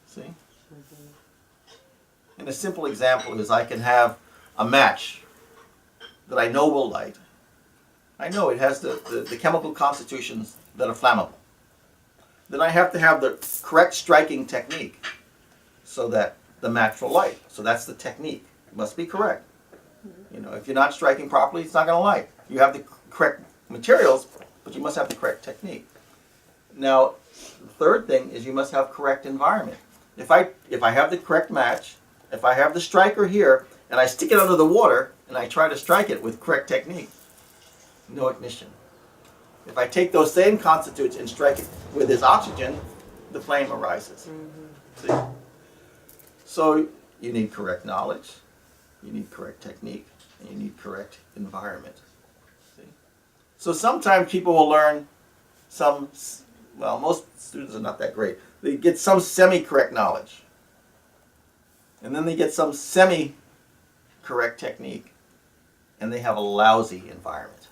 See? Mm-hmm. And a simple example is I can have a match that I know will light. I know it has the chemical constitutions that are flammable. Then I have to have the correct striking technique so that the match will light. So that's the technique. It must be correct. If you're not striking properly, it's not going to light. You have the correct materials, but you must have the correct technique. Now, the third thing is you must have correct environment. If I have the correct match, if I have the striker here, and I stick it under the water, and I try to strike it with correct technique, no ignition. If I take those same constituents and strike it with this oxygen, the flame arises. See? So you need correct knowledge, you need correct technique, and you need correct environment. See? So sometimes people will learn some, well, most students are not that great. They get some semi-correct knowledge. And then they get some semi-correct technique, and they have a lousy environment,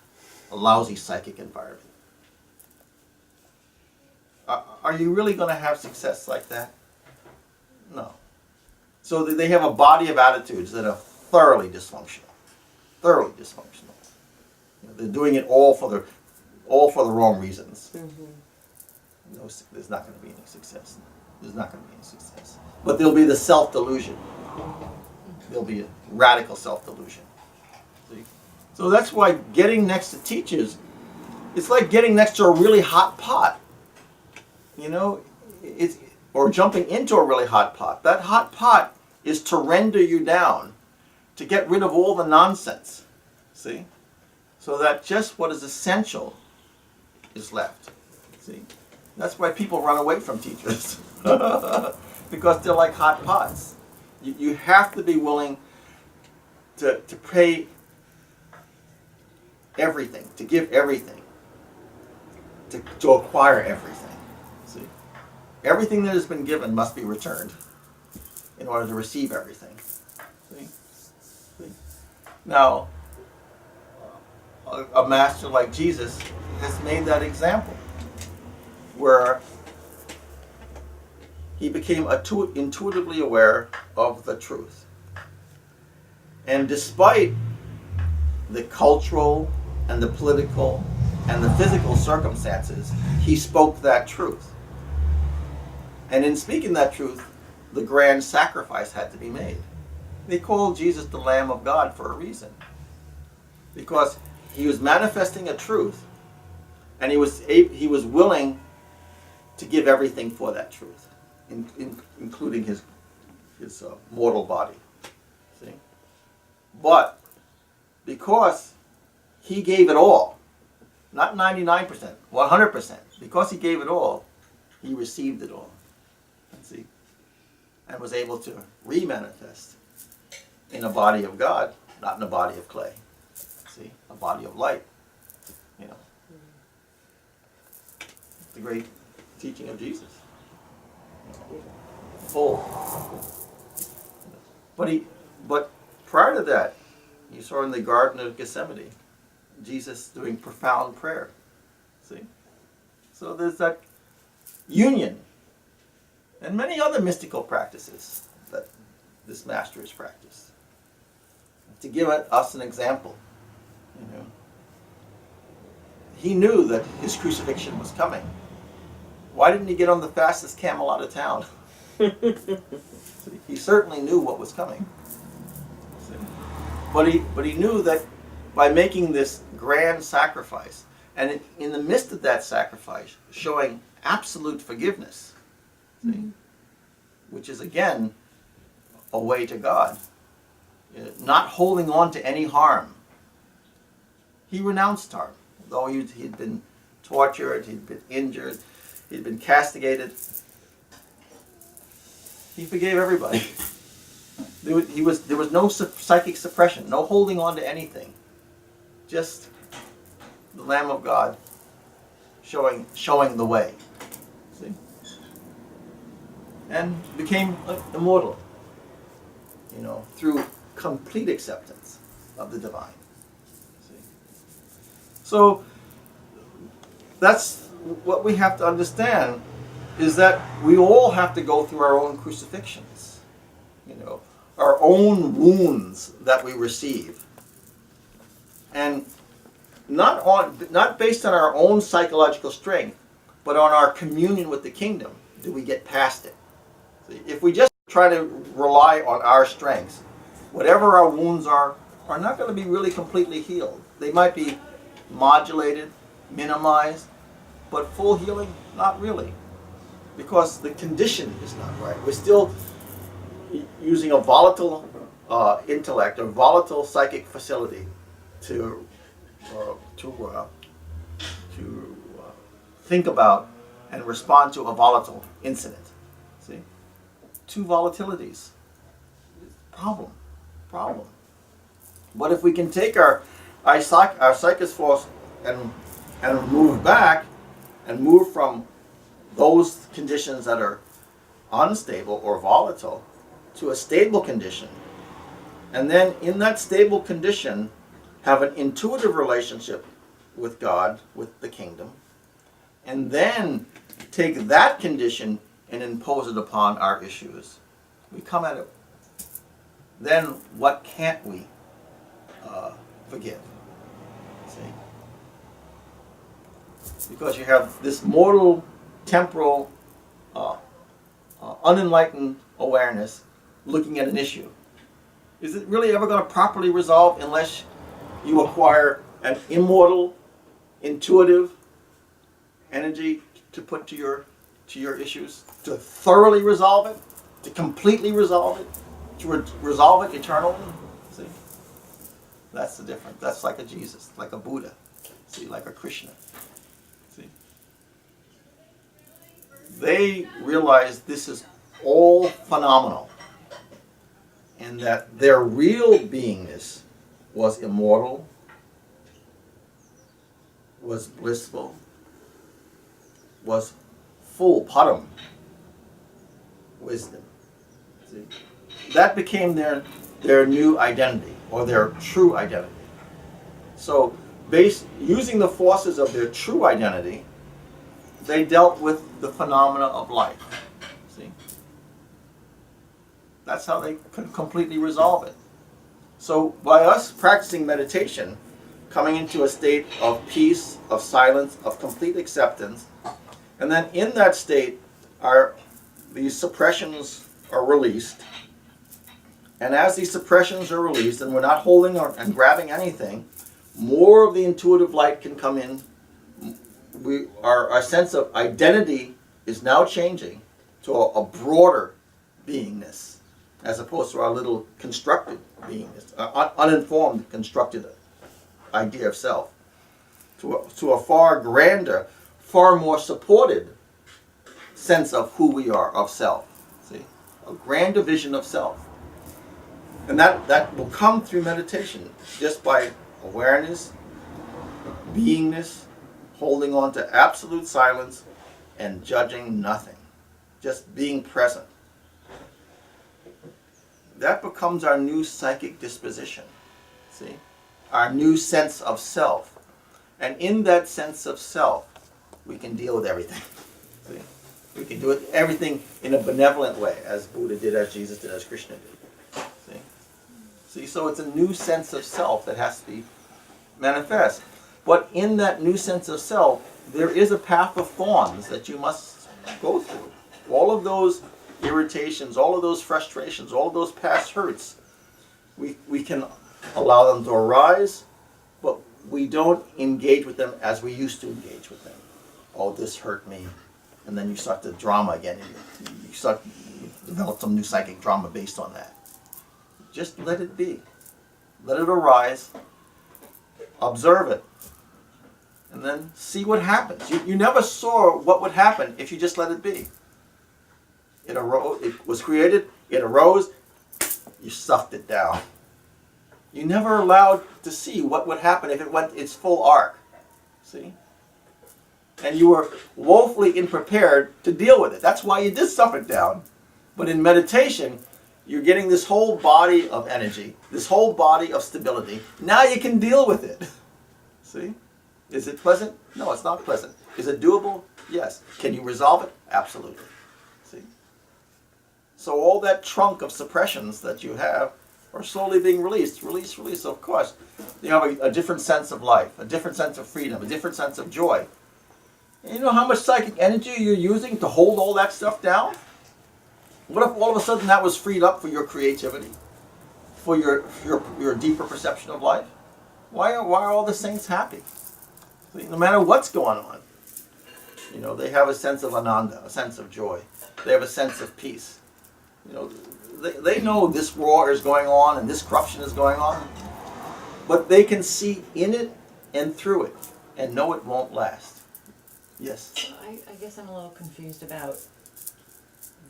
a lousy psychic environment. Are you really going to have success like that? No. So they have a body of attitudes that are thoroughly dysfunctional. Thoroughly dysfunctional. You know, they're doing it all for the wrong reasons. Mm-hmm. No, there's not going to be any success. There's not going to be any success. But there'll be the self-delusion. There'll be a radical self-delusion. See? So that's why getting next to teachers, it's like getting next to a really hot pot. You know, or jumping into a really hot pot. That hot pot is to render you down, to get rid of all the nonsense. See? So that just what is essential is left. See? That's why people run away from teachers. Because they're like hot pots. You have to be willing to pay everything, to give everything, to acquire everything. See? Everything that has been given must be returned in order to receive everything. See? See? Now, a master like Jesus has made that example, where he became intuitively aware of the truth. And despite the cultural and the political and the physical circumstances, he spoke that truth. And in speaking that truth, the grand sacrifice had to be made. They called Jesus the Lamb of God for a reason. Because he was manifesting a truth, and he was willing to give everything for that truth, including his mortal body. See? But because he gave it all, not 99%, 100%, because he gave it all, he received it all. See? And was able to re-manifest in a body of God, not in a body of clay. See? A body of light. You know. The great teaching of Jesus. Full. But prior to that, you saw in the Garden of Gethsemane, Jesus doing profound prayer. See? So there's that union. And many other mystical practices that this master has practiced. To give us an example, you know, he knew that his crucifixion was coming. Why didn't he get on the fastest camel out of town? He certainly knew what was coming. But he knew that by making this grand sacrifice, and in the midst of that sacrifice, showing absolute forgiveness, see, which is again a way to God, not holding on to any harm. He renounced harm, though he'd been tortured, he'd been injured, he'd been castigated. He forgave everybody. There was no psychic suppression, no holding on to anything. Just the Lamb of God showing the way. See? And became immortal, you know, through complete acceptance of the divine. See? So that's what we have to understand, is that we all have to go through our own crucifixions, you know, our own wounds that we receive, and not based on our own psychological strength, but on our communion with the kingdom. Do we get past it? See, if we just try to rely on our strengths, whatever our wounds are not going to be really completely healed. They might be modulated, minimized, but full healing, not really. Because the condition is not right. We're still using a volatile intellect, a volatile psychic facility to think about and respond to a volatile incident. See? Two volatilities. Problem. But if we can take our psychic force and move back and move from those conditions that are unstable or volatile to a stable condition, and then in that stable condition have an intuitive relationship with God, with the kingdom, and then take that condition and impose it upon our issues, we come at it. Then what can't we forgive? See? Because you have this mortal, temporal, unenlightened awareness looking at an issue. Is it really ever going to properly resolve unless you acquire an immortal, intuitive energy to put to your issues, to thoroughly resolve it, to completely resolve it, to resolve it eternally? See? That's the difference. That's like a Jesus, like a Buddha, see, like a Krishna. See? They realize this is all phenomenal, and that their real beingness was immortal, was blissful, was full param wisdom. See? That became their new identity, or their true identity. So, using the forces of their true identity, they dealt with the phenomena of life. See? That's how they could completely resolve it. So, by us practicing meditation, coming into a state of peace, of silence, of complete acceptance, and then in that state, these suppressions are released. And as these suppressions are released, and we're not holding and grabbing anything, more of the intuitive light can come in. Our sense of identity is now changing to a broader beingness, as opposed to our little constructed beingness, uninformed, constructed idea of self, to a far grander, far more supported sense of who we are, of self. See? A grander vision of self. And that will come through meditation, just by awareness, beingness, holding on to absolute silence, and judging nothing. Just being present. That becomes our new psychic disposition. See? Our new sense of self. And in that sense of self, we can deal with everything. See? We can do everything in a benevolent way, as Buddha did, as Jesus did, as Krishna did. See, so it's a new sense of self that has to be manifest. But in that new sense of self, there is a path of thorns that you must go through. All of those irritations, all of those frustrations, all of those past hurts, we can allow them to arise, but we don't engage with them as we used to engage with them. Oh, this hurt me. And then you start the drama again. You develop some new psychic drama based on that. Just let it be. Let it arise. Observe it. And then see what happens. You never saw what would happen if you just let it be. It was created, it arose, you stuffed it down. You never allowed to see what would happen if it went its full arc. See? And you were woefully unprepared to deal with it. That's why you did stuff it down. But in meditation, you're getting this whole body of energy, this whole body of stability. Now you can deal with it. See? Is it pleasant? No, it's not pleasant. Is it doable? Yes. Can you resolve it? Absolutely. See? So all that trunk of suppressions that you have are slowly being released. So of course, you have a different sense of life, a different sense of freedom, a different sense of joy. And you know how much psychic energy you're using to hold all that stuff down? What if all of a sudden that was freed up for your creativity, for your deeper perception of life? Why are all the saints happy? No matter what's going on, you know, they have a sense of ananda, a sense of joy. They have a sense of peace. You know, they know this war is going on and this corruption is going on, but they can see in it and through it and know it won't last. Yes? So I guess I'm a little confused about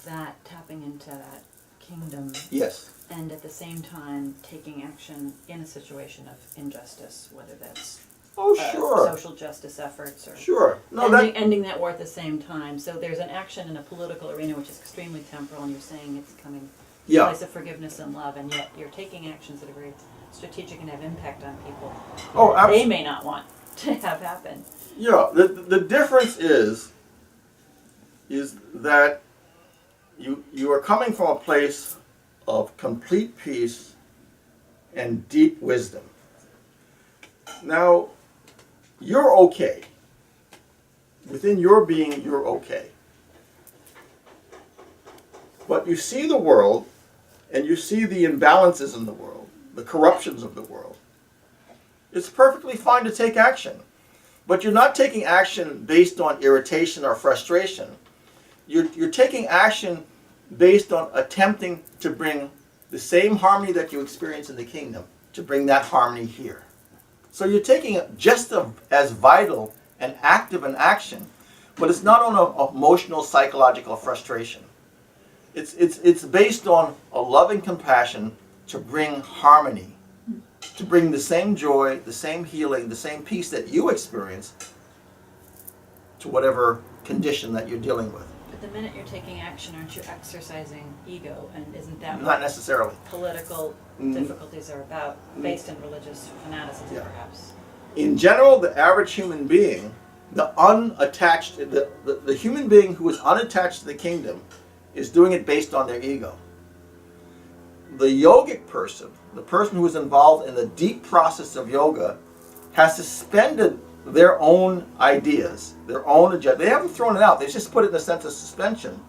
that, tapping into that kingdom, Yes. and at the same time taking action in a situation of injustice, whether that's Oh, sure. social justice efforts or Sure. No, ending that war at the same time. So there's an action in a political arena which is extremely temporal, and you're saying it's coming from a yeah. place of forgiveness and love, and yet you're taking actions that are very strategic and have impact on people. Oh, They absolutely. may not want to have happen. Yeah. The difference is that you are coming from a place of complete peace and deep wisdom. Now, you're okay. Within your being, you're okay. But you see the world, and you see the imbalances in the world, the corruptions of the world. It's perfectly fine to take action. But you're not taking action based on irritation or frustration. You're taking action based on attempting to bring the same harmony that you experience in the kingdom, to bring that harmony here. So you're taking it just as vital and active an action, but it's not on an emotional, psychological frustration. It's based on a loving compassion to bring harmony, to bring the same joy, the same healing, the same peace that you experience to whatever condition that you're dealing with. But the minute you're taking action, aren't you exercising ego? And isn't that Not what necessarily. political difficulties are about, based in religious fanaticism, Yeah. perhaps? In general, the average human being, the human being who is unattached to the kingdom, is doing it based on their ego. The yogic person, the person who is involved in the deep process of yoga, has suspended their own ideas, their own agenda. They haven't thrown it out. They just put it in a sense of suspension.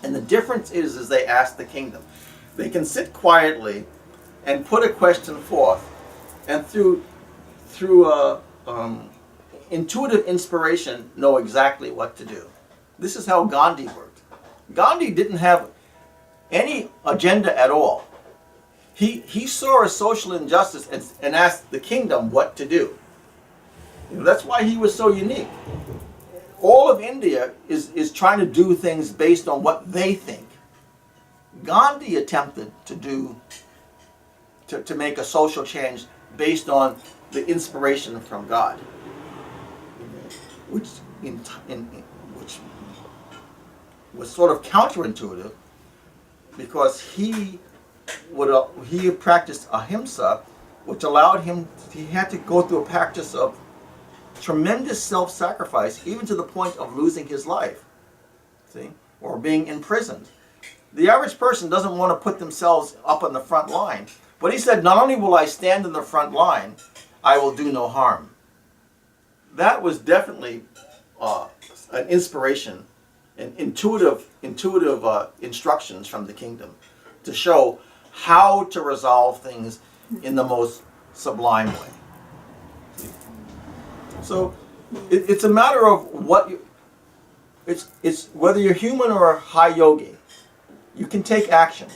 And the difference is they ask the kingdom. They can sit quietly and put a question forth, and through intuitive inspiration, know exactly what to do. This is how Gandhi worked. Gandhi didn't have any agenda at all. He saw a social injustice and asked the kingdom what to do. You know, that's why he was so unique. All of India is trying to do things based on what they think. Gandhi attempted to make a social change based on the inspiration from God, which was sort of counterintuitive, because he practiced ahimsa, which allowed him. He had to go through a practice of tremendous self-sacrifice, even to the point of losing his life, see, or being imprisoned. The average person doesn't want to put themselves up on the front line, but he said, not only will I stand in the front line, I will do no harm. That was definitely an inspiration, and intuitive instructions from the kingdom to show how to resolve things in the most sublime way. So it's a matter of what you. It's whether you're human or a high yogi, you can take action.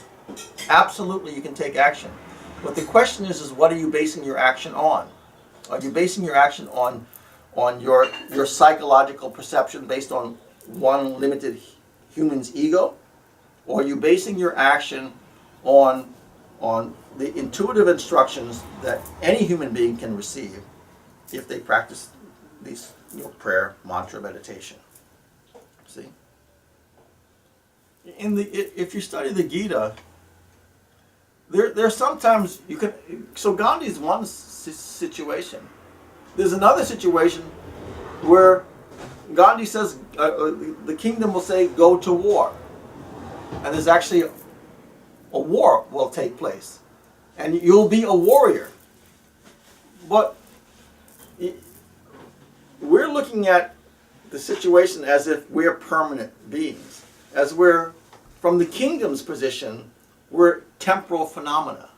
Absolutely, you can take action. But the question is what are you basing your action on? Are you basing your action on your psychological perception based on one limited human's ego? Or are you basing your action on the intuitive instructions that any human being can receive if they practice these, prayer, mantra, meditation? See? If you study the Gita, there's sometimes you can. So Gandhi's one situation. There's another situation where Gandhi says the kingdom will say go to war, and there's actually a war will take place, and you'll be a warrior. But we're looking at the situation as if we're permanent beings, as we're from the kingdom's position, we're temporal phenomena.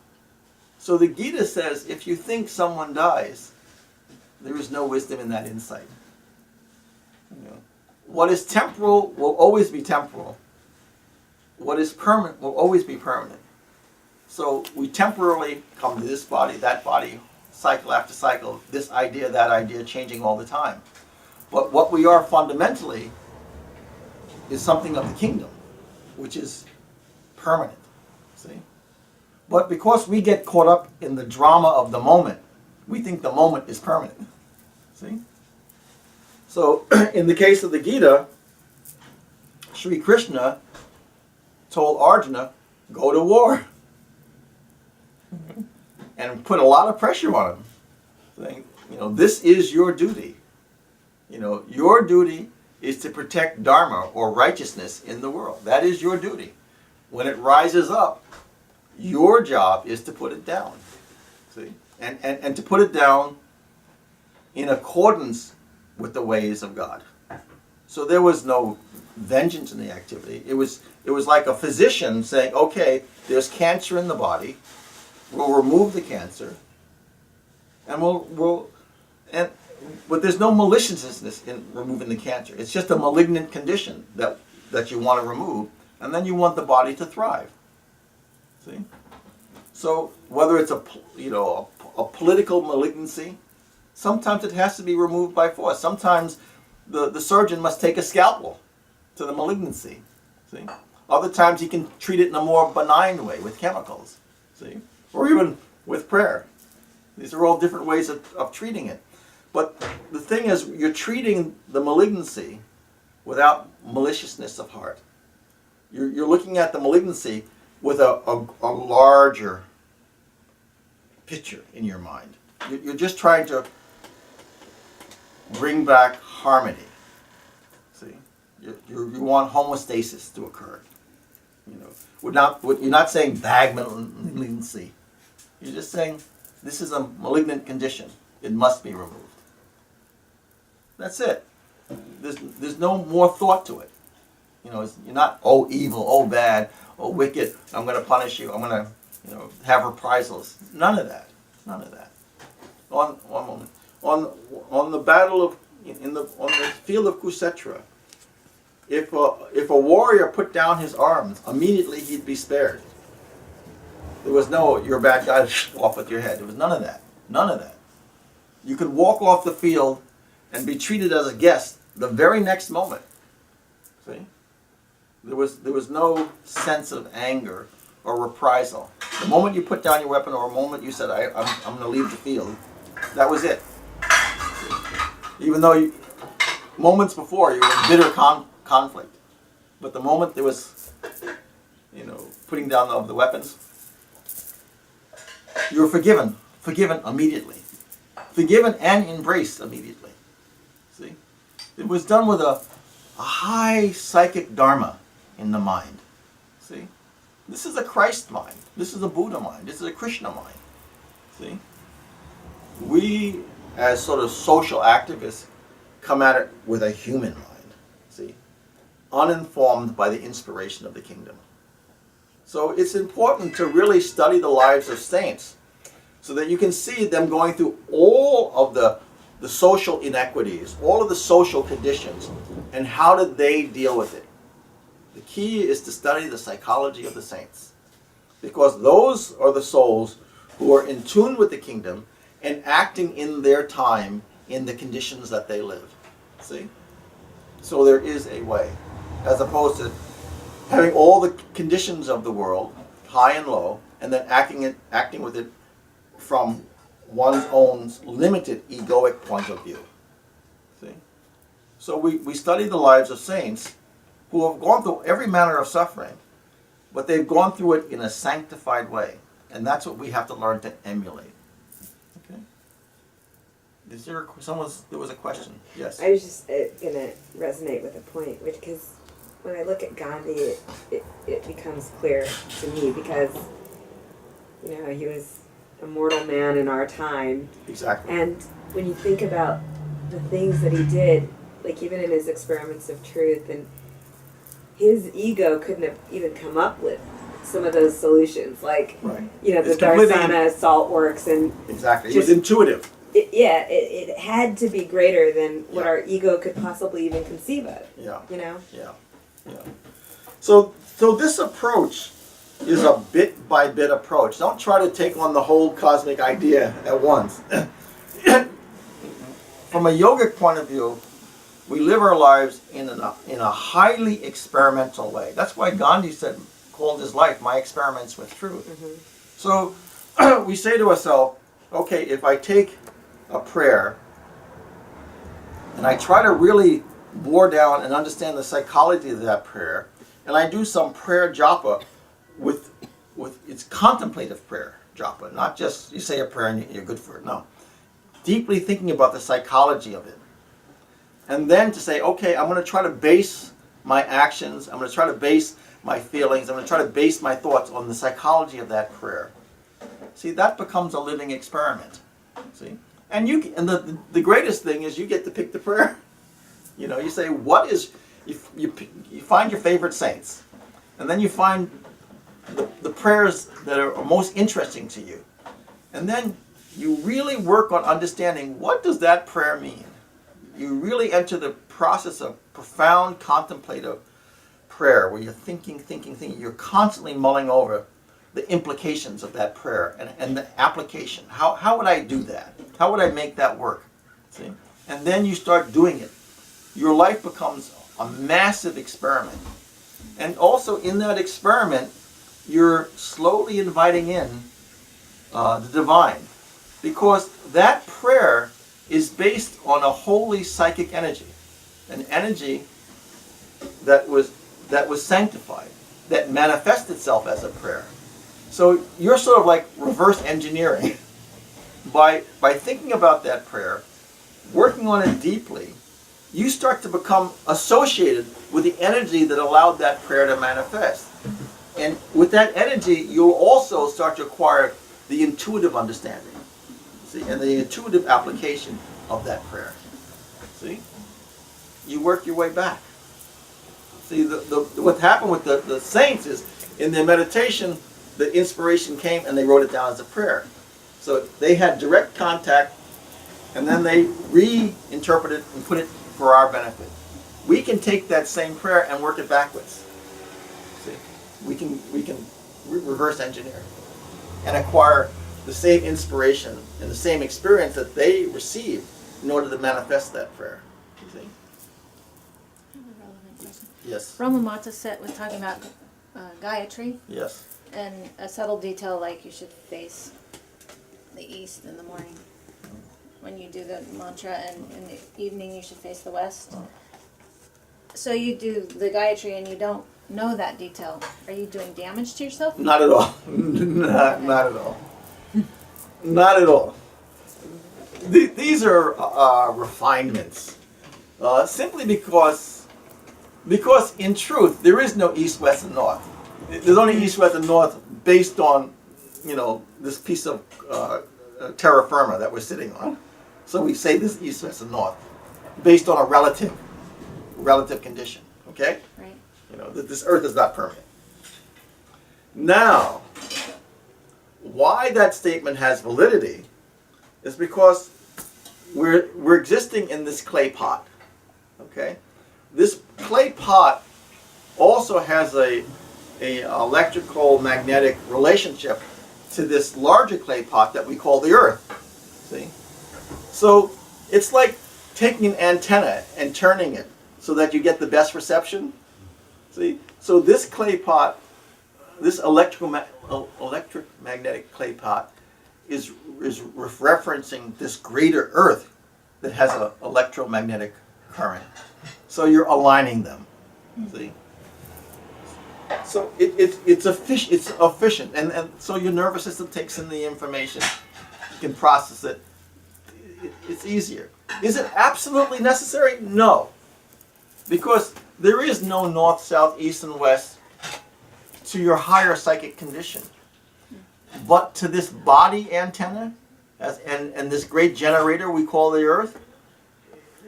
So the Gita says if you think someone dies, There is no wisdom in that insight. You know, what is temporal will always be temporal. What is permanent will always be permanent. So we temporarily come to this body, that body, cycle after cycle, this idea, that idea, changing all the time. But what we are fundamentally is something of the kingdom, which is permanent. See? But because we get caught up in the drama of the moment, we think the moment is permanent. See? So, in the case of the Gita, Sri Krishna told Arjuna, go to war. And put a lot of pressure on him. Saying, you know, this is your duty. You know, your duty is to protect Dharma or righteousness in the world. That is your duty. When it rises up, your job is to put it down. See? And to put it down in accordance with the ways of God. So there was no vengeance in the activity. It was like a physician saying, okay, there's cancer in the body. We'll remove the cancer, and but there's no maliciousness in removing the cancer. It's just a malignant condition that you want to remove, and then you want the body to thrive. See? So whether it's a political malignancy, sometimes it has to be removed by force. Sometimes the surgeon must take a scalpel to the malignancy. See? Other times he can treat it in a more benign way with chemicals. See? Or even with prayer. These are all different ways of treating it. But the thing is, you're treating the malignancy without maliciousness of heart. You're looking at the malignancy with a larger picture in your mind. You're just trying to bring back harmony. See? You want homeostasis to occur. You know, you're not saying bag malignancy. You're just saying, this is a malignant condition. It must be removed. That's it. There's no more thought to it. You know, you're not, oh, evil, oh, bad, oh, wicked, I'm going to punish you, I'm going to, have reprisals. None of that. None of that. One moment. On the battle of, on the field of Kusetra, if a warrior put down his arms, immediately he'd be spared. There was no, you're a bad guy, off with your head. There was none of that. None of that. You could walk off the field and be treated as a guest the very next moment. See? There was no sense of anger or reprisal. The moment you put down your weapon or a moment you said, I'm going to leave the field, that was it. Even though moments before you were in bitter conflict. But the moment there was, putting down of the weapons, you were forgiven immediately. Forgiven and embraced immediately. See? It was done with a high psychic dharma in the mind. See? This is a Christ mind. This is a Buddha mind. This is a Krishna mind. See? We, as sort of social activists, come at it with a human mind. See? Uninformed by the inspiration of the kingdom. So it's important to really study the lives of saints so that you can see them going through all of the social inequities, all of the social conditions, and how did they deal with it. The key is to study the psychology of the saints, because those are the souls who are in tune with the kingdom and acting in their time in the conditions that they live. See? So there is a way, as opposed to having all the conditions of the world, high and low, and then acting with it from one's own limited egoic point of view. See? So we study the lives of saints who have gone through every manner of suffering, but they've gone through it in a sanctified way. And that's what we have to learn to emulate. Okay? There was a question. Yes? I was just going to resonate with a point, because when I look at Gandhi, it becomes clear to me, because, he was a mortal man in our time. Exactly. And when you think about the things that he did, like even in his experiments of truth, and his ego couldn't have even come up with some of those solutions, like, right. the It's completely Darsana salt works, and exactly. It just was intuitive. it had to be greater than what Yeah. our ego could possibly even conceive of. Yeah. You know? Yeah. So this approach is a bit by bit approach. Don't try to take on the whole cosmic idea at once. From a yogic point of view, we live our lives in a highly experimental way. That's why Gandhi called his life "My Experiments with Truth." Mm-hmm. So we say to ourselves, okay, if I take a prayer and I try to really bore down and understand the psychology of that prayer, and I do some prayer japa with it's contemplative prayer japa, not just you say a prayer and you're good for it. No, deeply thinking about the psychology of it, and then to say, okay, I'm going to try to base my actions, I'm going to try to base my feelings, I'm going to try to base my thoughts on the psychology of that prayer. See, that becomes a living experiment. See, and the greatest thing is you get to pick the prayer. You know, you say, what is, you find your favorite saints, and then you find the prayers that are most interesting to you, and then you really work on understanding, what does that prayer mean? You really enter the process of profound contemplative prayer where you're thinking, you're constantly mulling over the implications of that prayer and the application. How would I do that? How would I make that work? See? And then you start doing it. Your life becomes a massive experiment. And also in that experiment, you're slowly inviting in the divine. Because that prayer is based on a holy psychic energy. An energy that was sanctified, that manifests itself as a prayer. So you're sort of like reverse engineering. By thinking about that prayer, working on it deeply, you start to become associated with the energy that allowed that prayer to manifest. And with that energy, you'll also start to acquire the intuitive understanding, see, and the intuitive application of that prayer. See? You work your way back. See, what happened with the saints is, in their meditation, the inspiration came and they wrote it down as a prayer. So they had direct contact, and then they reinterpreted it and put it for our benefit. We can take that same prayer and work it backwards. See, we can reverse engineer and acquire the same inspiration and the same experience that they received in order to manifest that prayer. You see? Relevant question. Yes. Ramamata was talking about Gayatri, Yes. and a subtle detail like you should face the east in the morning when you do the mantra, and in the evening you should face the west. So you do the Gayatri and you don't know that detail. Are you doing damage to yourself? Not at all. Not at all. Not at all. These are refinements. Simply because in truth there is no east, west, and north. There's only east, west, and north based on, this piece of terra firma that we're sitting on. So we say this east, west, and north based on a relative condition. Okay? Right. This earth is not permanent. Now, why that statement has validity is because we're existing in this clay pot. Okay? This clay pot also has a electrical magnetic relationship to this larger clay pot that we call the earth. See? So it's like taking an antenna and turning it so that you get the best reception. See? So this clay pot, this electric magnetic clay pot is referencing this greater earth that has an electromagnetic current. So you're aligning them. See? So it's efficient, and so your nervous system takes in the information, you can process it. It's easier. Is it absolutely necessary? No, because there is no north, south, east, and west to your higher psychic condition. But to this body antenna, and this great generator we call the earth,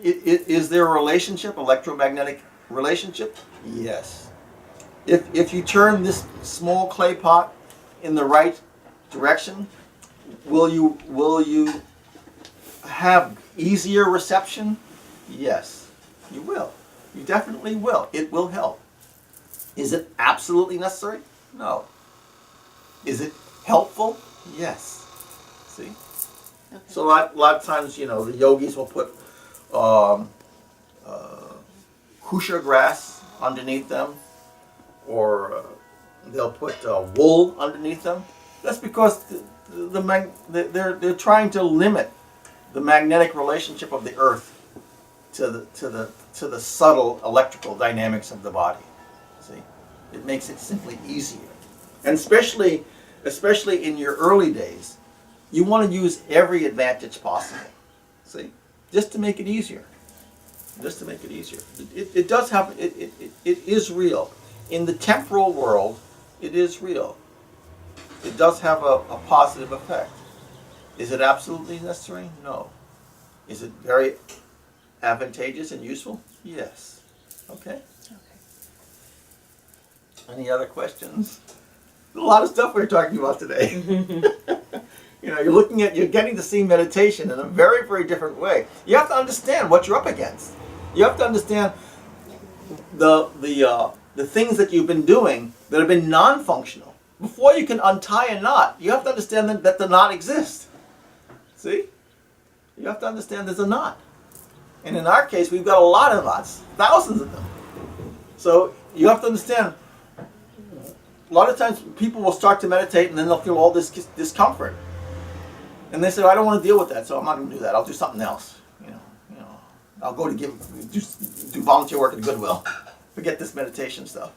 is there a relationship, electromagnetic relationship? Yes. If you turn this small clay pot in the right direction, will you have easier reception? Yes, you will. You definitely will. It will help. Is it absolutely necessary? No. Is it helpful? Yes. See? Okay. So a lot of times, you know, the yogis will put kusha grass underneath them, or they'll put wool underneath them. That's because they're trying to limit the magnetic relationship of the earth to the subtle electrical dynamics of the body. See, it makes it simply easier, and especially in your early days, you want to use every advantage possible. See, just to make it easier. Just to make it easier. It does have, it is real. In the temporal world, it is real. It does have a positive effect. Is it absolutely necessary? No. Is it very advantageous and useful? Yes. Okay? Any other questions? A lot of stuff we're talking about today. You know, you're getting to see meditation in a very, very different way. You have to understand what you're up against. You have to understand the things that you've been doing that have been non-functional. Before you can untie a knot, you have to understand that the knot exists. See? You have to understand there's a knot. And in our case, we've got a lot of knots, thousands of them. So you have to understand, a lot of times people will start to meditate and then they'll feel all this discomfort. And they say, I don't want to deal with that, so I'm not going to do that. I'll do something else. I'll go to do volunteer work at Goodwill. Forget this meditation stuff.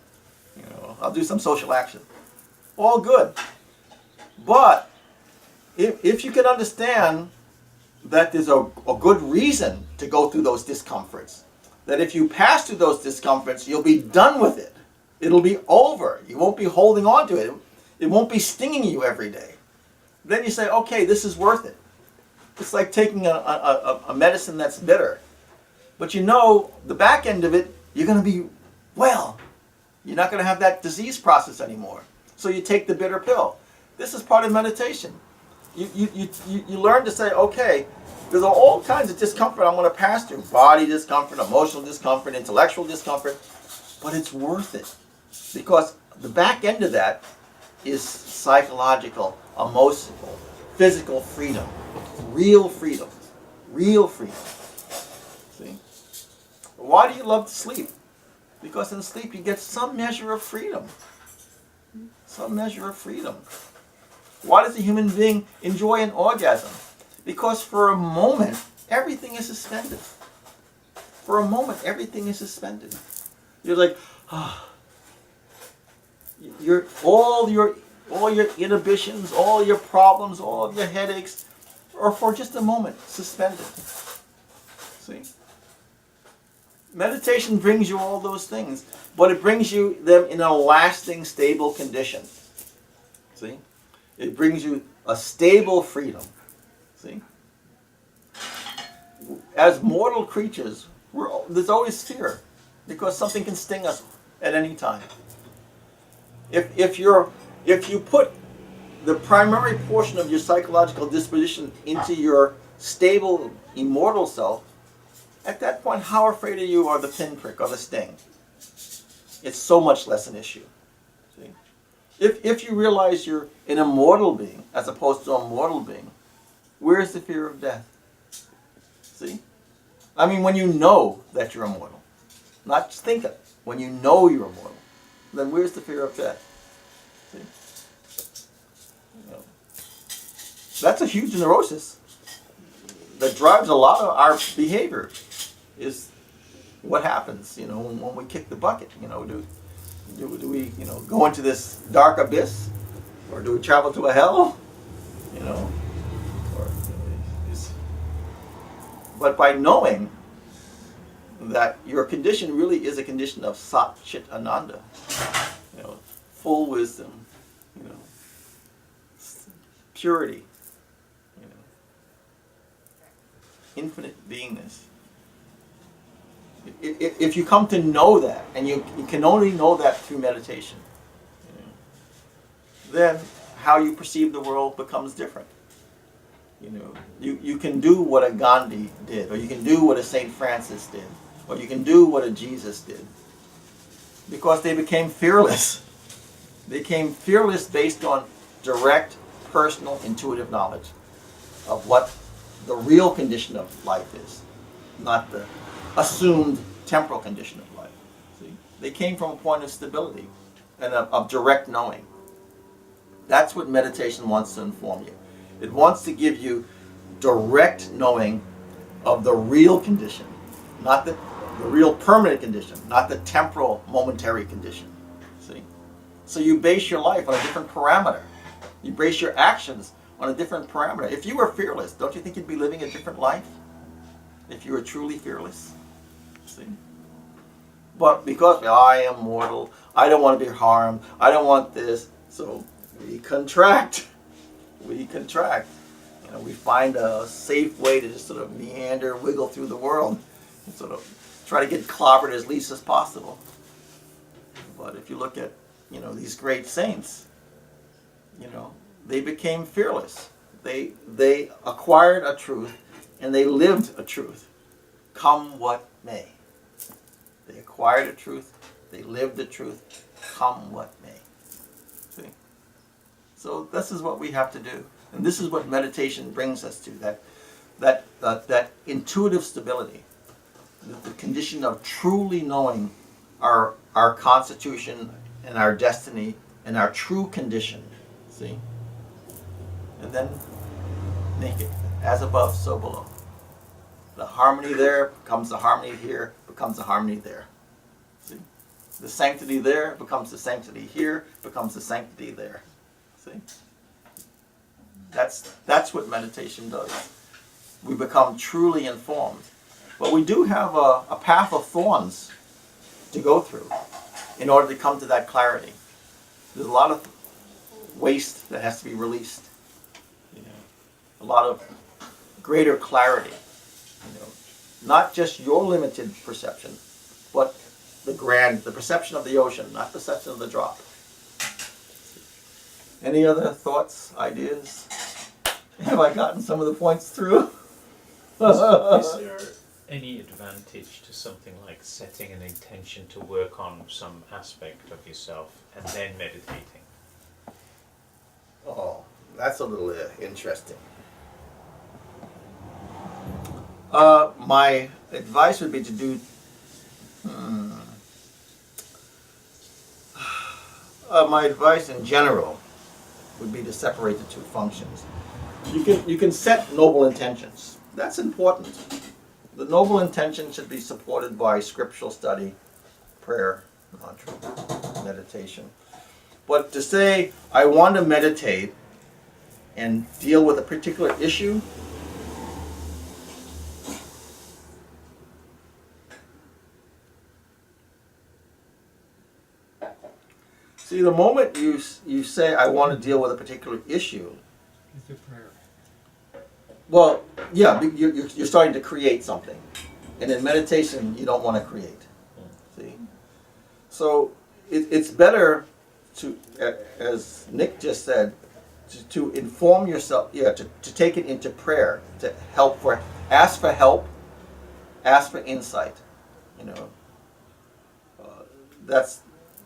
I'll do some social action. All good. But if you can understand that there's a good reason to go through those discomforts, that if you pass through those discomforts, you'll be done with it. It'll be over. You won't be holding on to it. It won't be stinging you every day. Then you say, okay, this is worth it. It's like taking a medicine that's bitter. But you know, the back end of it, you're going to be well. You're not going to have that disease process anymore. So you take the bitter pill. This is part of meditation. You learn to say, okay, there's all kinds of discomfort I'm going to pass through. Body discomfort, emotional discomfort, intellectual discomfort. But it's worth it. Because the back end of that is psychological, emotional, physical freedom. Real freedom. Real freedom. See? Why do you love to sleep? Because in sleep you get some measure of freedom. Some measure of freedom. Why does a human being enjoy an orgasm? Because for a moment, everything is suspended. For a moment, everything is suspended. You're like, all your inhibitions, all your problems, all of your headaches are for just a moment suspended. See? Meditation brings you all those things, but it brings you them in a lasting, stable condition. See? It brings you a stable freedom. See? As mortal creatures, there's always fear, because something can sting us at any time. If you put the primary portion of your psychological disposition into your stable, immortal self, at that point, how afraid are you of the pinprick or the sting? It's so much less an issue. See? If you realize you're an immortal being as opposed to a mortal being, where's the fear of death? See? I mean, when you know that you're immortal, not just think it. When you know you're immortal, then where's the fear of death? See? That's a huge neurosis that drives a lot of our behavior. Is what happens, when we kick the bucket. Do we, go into this dark abyss, or do we travel to a hell? But by knowing that your condition really is a condition of Sat Chit Ananda, full wisdom, purity, infinite beingness. If you come to know that, and you can only know that through meditation, then how you perceive the world becomes different. You know, you can do what a Gandhi did, or you can do what a Saint Francis did, or you can do what a Jesus did, because they became fearless. They became fearless based on direct, personal, intuitive knowledge of what the real condition of life is, not the assumed temporal condition of life. See, they came from a point of stability and of direct knowing. That's what meditation wants to inform you. It wants to give you direct knowing of the real condition, not the real permanent condition, not the temporal momentary condition. See? So you base your life on a different parameter. You base your actions on a different parameter. If you were fearless, don't you think you'd be living a different life? If you were truly fearless? See? But because I am mortal, I don't want to be harmed, I don't want this, so we contract. We contract. You know, we find a safe way to just sort of meander, wiggle through the world, and sort of try to get clobbered as least as possible. But if you look at, you know, these great saints, you know, they became fearless. They acquired a truth, and they lived a truth, come what may. They acquired a truth, they lived the truth, come what may. See? So this is what we have to do. And this is what meditation brings us to, that intuitive stability, the condition of truly knowing our constitution and our destiny and our true condition. See? And then naked, as above, so below. The harmony there becomes the harmony here, becomes the harmony there. See? The sanctity there becomes the sanctity here, becomes the sanctity there. See? That's what meditation does. We become truly informed. But we do have a path of thorns to go through in order to come to that clarity. There's a lot of waste that has to be released. You know, a lot of greater clarity. You know, not just your limited perception, but the perception of the ocean, not perception of the drop. Any other thoughts, ideas? Have I gotten some of the points through? Is there any advantage to something like setting an intention to work on some aspect of yourself and then meditating? Oh, that's a little interesting. My advice would be to do. My advice in general would be to separate the two functions. You can set noble intentions. That's important. The noble intention should be supported by scriptural study, prayer, mantra, meditation. But to say, I want to meditate and deal with a particular issue, see, the moment you say, I want to deal with a particular issue, It's a prayer. well, yeah, you're starting to create something. And in meditation, you don't want to create. See? So it's better to, as Nick just said, to inform yourself, to take it into prayer, to ask for help, ask for insight. You know,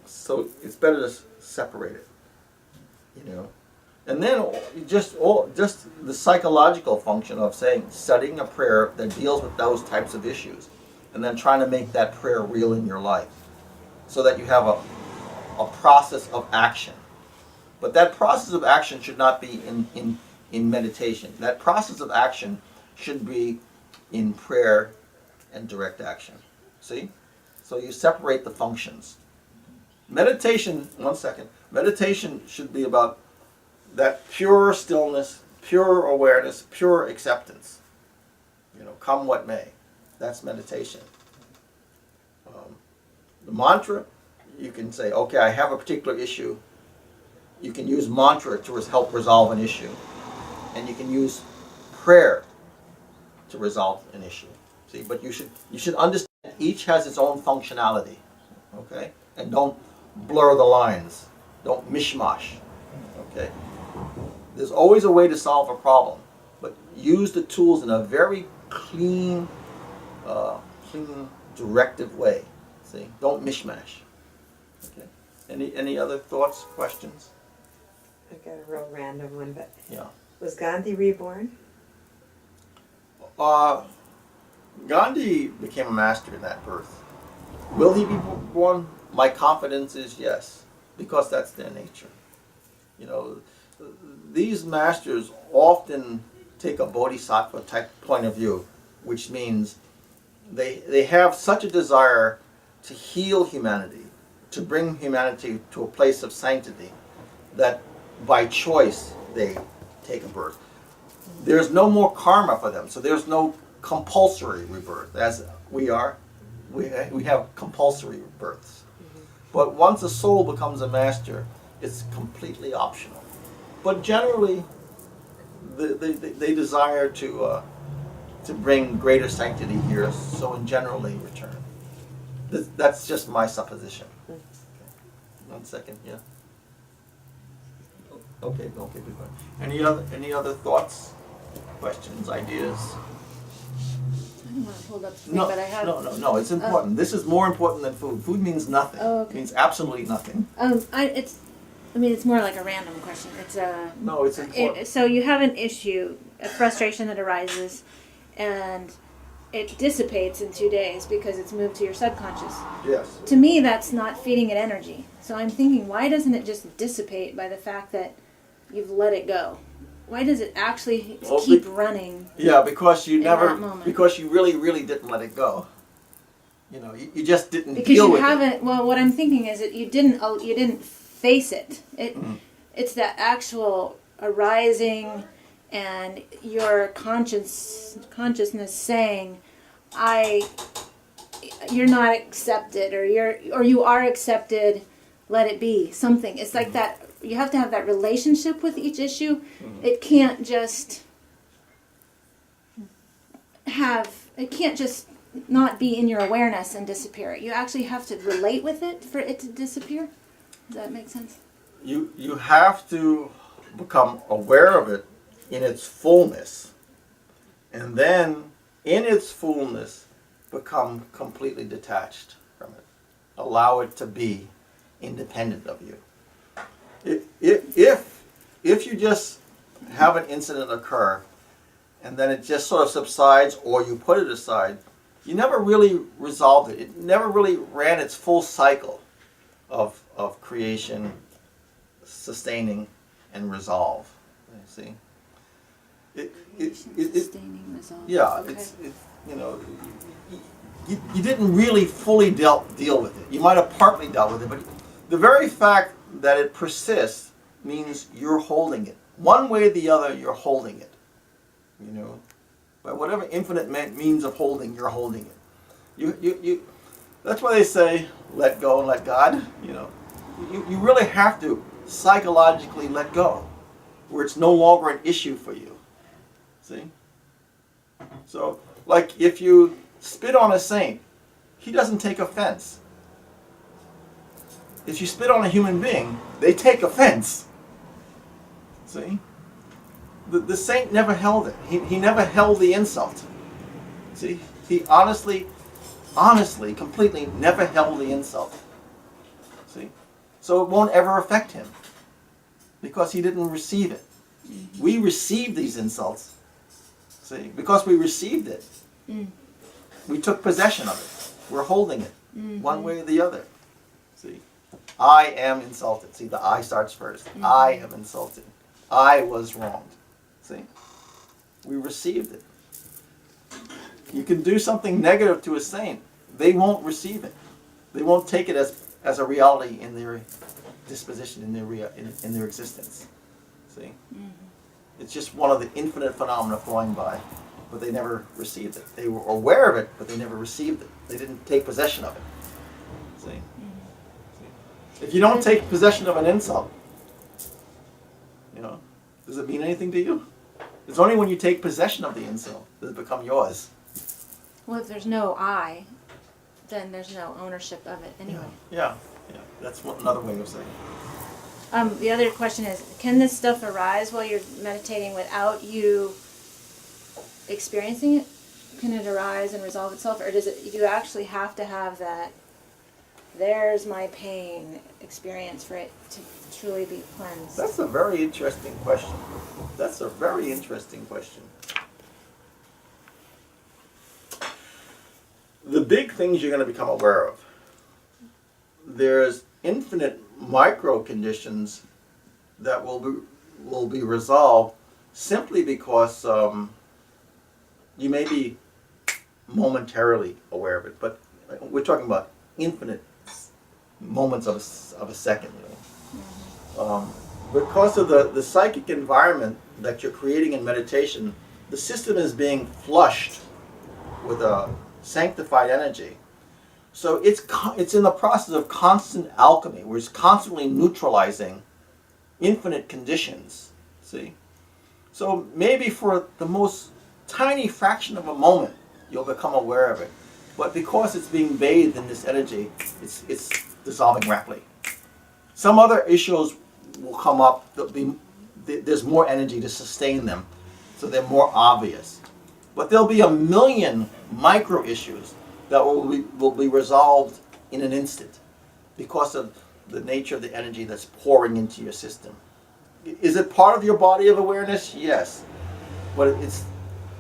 so it's better to separate it. You know. And then just the psychological function of studying a prayer that deals with those types of issues, and then trying to make that prayer real in your life, so that you have a process of action. But that process of action should not be in meditation. That process of action should be in prayer and direct action. See? So you separate the functions. Meditation should be about that pure stillness, pure awareness, pure acceptance. You know, come what may. That's meditation. The mantra, you can say, okay, I have a particular issue. You can use mantra to help resolve an issue. And you can use prayer to resolve an issue. See, but you should understand each has its own functionality. Okay? And don't blur the lines. Don't mishmash. Okay? There's always a way to solve a problem, but use the tools in a very clean, directive way. See, don't mishmash. Okay. Any other thoughts, questions? I've got a real random one, but Yeah. was Gandhi reborn? Gandhi became a master in that birth. Will he be born? My confidence is yes, because that's their nature. You know, these masters often take a bodhisattva type point of view, which means they have such a desire to heal humanity, to bring humanity to a place of sanctity, that by choice they take a birth. There's no more karma for them, so there's no compulsory rebirth, as we are. We have compulsory births. But once a soul becomes a master, it's completely optional. But generally, they desire to bring greater sanctity here, so in general they return. That's just my supposition. Okay. 1 second, yeah. Okay, good one. Any other thoughts, questions, ideas? I don't want to hold up the thing, No, but I have. no. It's important. This is more important than food. Food means nothing. Oh, okay. It means absolutely nothing. It's more like a random question. It's a. No, it's important. So you have an issue, a frustration that arises, and it dissipates in 2 days because it's moved to your subconscious. Yes. To me, that's not feeding it energy. So I'm thinking, why doesn't it just dissipate by the fact that you've let it go? Why does it actually keep running? Yeah, because you in never, that moment? because you really didn't let it go. You know, you just didn't Because deal you with it. haven't. Well, what I'm thinking is that you didn't face it. It's that actual arising, and your consciousness saying, you're not accepted, or you are accepted. Let it be something. It's like that. You have to have that relationship with each issue. It can't just not be in your awareness and disappear. You actually have to relate with it for it to disappear. Does that make sense? You have to become aware of it in its fullness, and then in its fullness become completely detached from it. Allow it to be independent of you. If you just have an incident occur and then it just sort of subsides, or you put it aside, you never really resolved it. It never really ran its full cycle of creation, sustaining, and resolve. You see? Sustaining resolve. Yeah, Okay. it's you know, you didn't really fully deal with it. You might have partly dealt with it, but the very fact that it persists means you're holding it. One way or the other, you're holding it. You know, by whatever infinite means of holding, you're holding it. You. That's why they say, let go and let God. You know, you really have to psychologically let go, where it's no longer an issue for you. See? So, like if you spit on a saint, he doesn't take offense. If you spit on a human being, they take offense. See? The saint never held it. He never held the insult. See? He honestly, completely never held the insult. See? So it won't ever affect him, because he didn't receive it. We receive these insults. See? Because we received it. We took possession of it. We're holding it, one way or the other. See? I am insulted. See, the I starts first. I am insulted. I was wronged. See? We received it. You can do something negative to a saint, they won't receive it. They won't take it as a reality in their disposition, in their existence. See? It's just one of the infinite phenomena flowing by, but they never received it. They were aware of it, but they never received it. They didn't take possession of it. See? If you don't take possession of an insult, you know, does it mean anything to you? It's only when you take possession of the insult does it become yours. Well, if there's no I, then there's no ownership of it anyway. Yeah. That's another way of saying it. The other question is, can this stuff arise while you're meditating without you experiencing it, can it arise and resolve itself, or do you actually have to have that, there's my pain experience for it to truly be cleansed? That's a very interesting question. That's a very interesting question. The big things you're going to become aware of. There's infinite micro conditions that will be resolved simply because you may be momentarily aware of it, but we're talking about infinite moments of a second. Because of the psychic environment that you're creating in meditation, the system is being flushed with a sanctified energy. So it's in the process of constant alchemy, where it's constantly neutralizing infinite conditions. See? So maybe for the most tiny fraction of a moment, you'll become aware of it. But because it's being bathed in this energy, it's dissolving rapidly. Some other issues will come up. There's more energy to sustain them, so they're more obvious. But there'll be a million micro issues that will be resolved in an instant because of the nature of the energy that's pouring into your system. Is it part of your body of awareness? Yes. But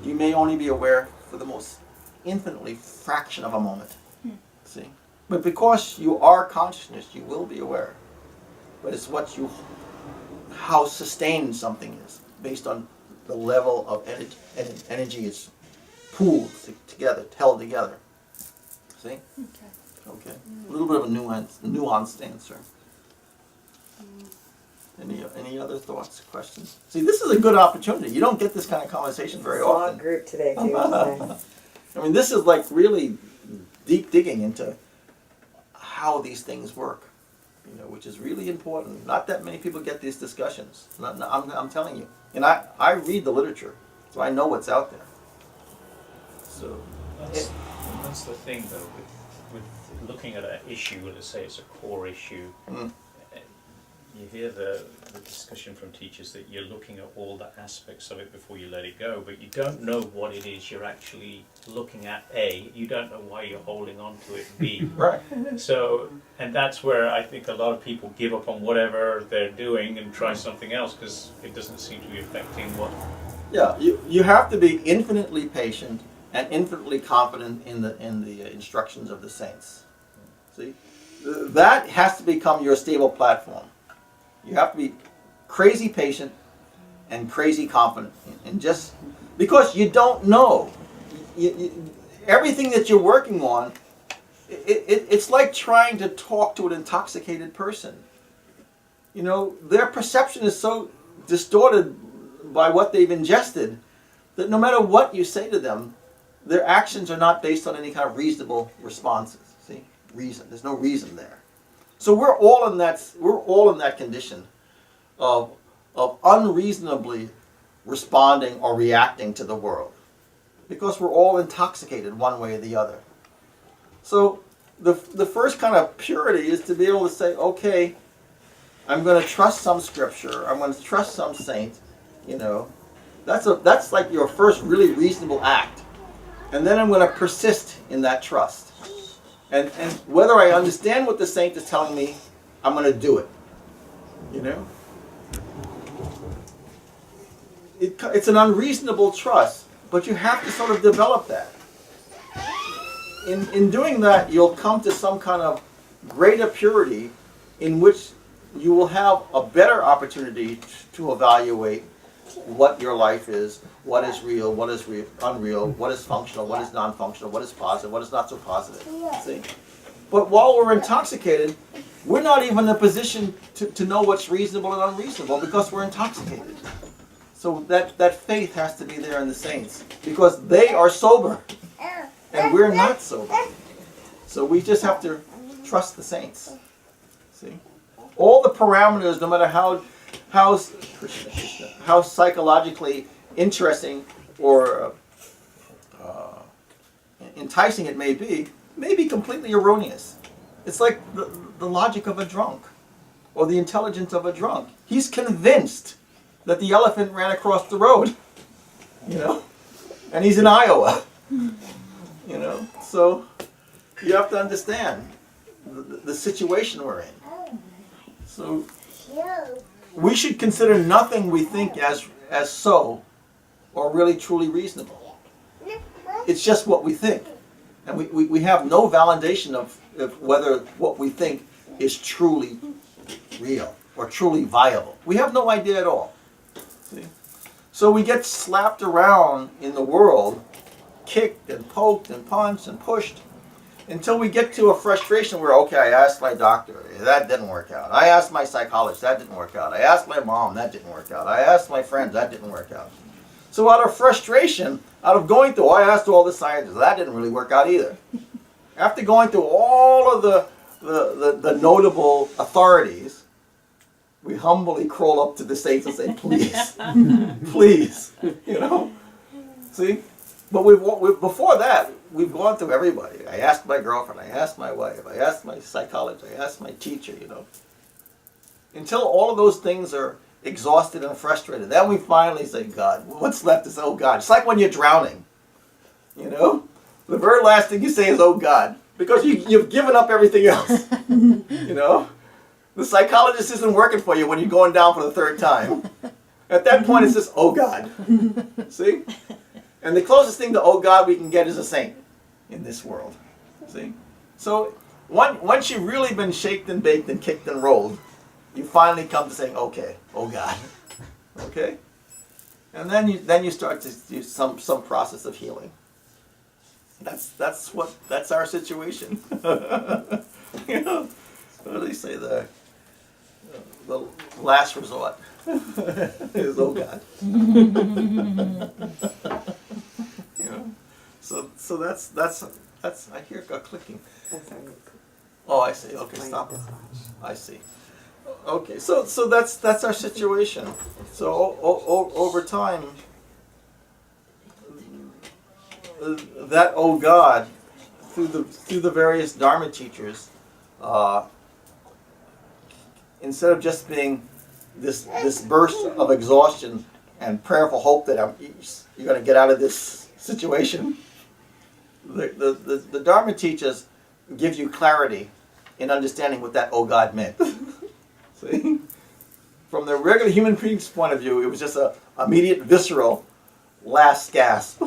you may only be aware for the most infinitely fraction of a moment. See? But because you are consciousness, you will be aware. But it's how sustained something is based on the level of energy it's pooled together, held together. See? Okay. A little bit of a nuanced answer. Any other thoughts, questions? See, this is a good opportunity. You don't get this kind of conversation very Small often. group today too. So. I mean, this is like really deep digging into how these things work, which is really important. Not that many people get these discussions. I'm telling you. And I read the literature, so I know what's out there. So that's the thing, though, with looking at an issue, let's say it's a core issue, you hear the discussion from teachers that you're looking at all the aspects of it before you let it go, but you don't know what it is you're actually looking at, A. You don't know why you're holding on to it, B. right. So, and that's where I think a lot of people give up on whatever they're doing and try something else because it doesn't seem to be affecting what... Yeah, you have to be infinitely patient and infinitely confident in the instructions of the saints. See? That has to become your stable platform. You have to be crazy patient and crazy confident. And just because you don't know, everything that you're working on, it's like trying to talk to an intoxicated person. Their perception is so distorted by what they've ingested that no matter what you say to them, their actions are not based on any kind of reasonable responses. See? Reason. There's no reason there. So we're all in that condition of unreasonably responding or reacting to the world because we're all intoxicated one way or the other. So the first kind of purity is to be able to say, okay, I'm going to trust some scripture. I'm going to trust some saint. That's like your first really reasonable act, and then I'm going to persist in that trust. And whether I understand what the saint is telling me, I'm going to do it. It's an unreasonable trust, but you have to sort of develop that. In doing that, you'll come to some kind of greater purity in which you will have a better opportunity to evaluate what your life is, what is real, what is unreal, what is functional, what is non-functional, what is positive, what is not so positive. See? But while we're intoxicated, we're not even in a position to know what's reasonable and unreasonable because we're intoxicated. So that faith has to be there in the saints because they are sober and we're not sober. So we just have to trust the saints. See? All the parameters, no matter how psychologically interesting or enticing it may be completely erroneous. It's like the logic of a drunk or the intelligence of a drunk. He's convinced that the elephant ran across the road. and he's in Iowa. You know, so you have to understand the situation we're in. So we should consider nothing we think as so or really truly reasonable. It's just what we think. And we have no validation of whether what we think is truly real or truly viable. We have no idea at all. See? So we get slapped around in the world, kicked and poked and punched and pushed, until we get to a frustration where, okay, I asked my doctor, that didn't work out. I asked my psychologist, that didn't work out. I asked my mom, that didn't work out. I asked my friends, that didn't work out. So out of frustration, out of going through, I asked all the scientists, that didn't really work out either. After going through all of the notable authorities, we humbly crawl up to the saints and say, please, please, you know. See? But before that, we've gone through everybody. I asked my girlfriend, I asked my wife, I asked my psychologist, I asked my teacher, you know. Until all of those things are exhausted and frustrated, then we finally say, God, what's left is, oh God. It's like when you're drowning, you know. The very last thing you say is, oh God, because you've given up everything else, you know. The psychologist isn't working for you when you're going down for the third time. At that point, it's just, oh God. See? And the closest thing to oh God we can get is a saint in this world. See? So once you've really been shaked and baked and kicked and rolled, you finally come to saying, okay, oh God. Okay? And then you start to do some process of healing. That's our situation. You know? What do they say? The last resort is oh God. You know? So that's I hear a clicking. Oh, I see. Okay, stop. I see. Okay, so that's our situation. So over time, that oh God, through the various Dharma teachers, instead of just being this burst of exhaustion and prayerful hope that you're going to get out of this situation, the Dharma teachers give you clarity in understanding what that oh God meant. See? From the regular human being's point of view, it was just a immediate, visceral, last gasp.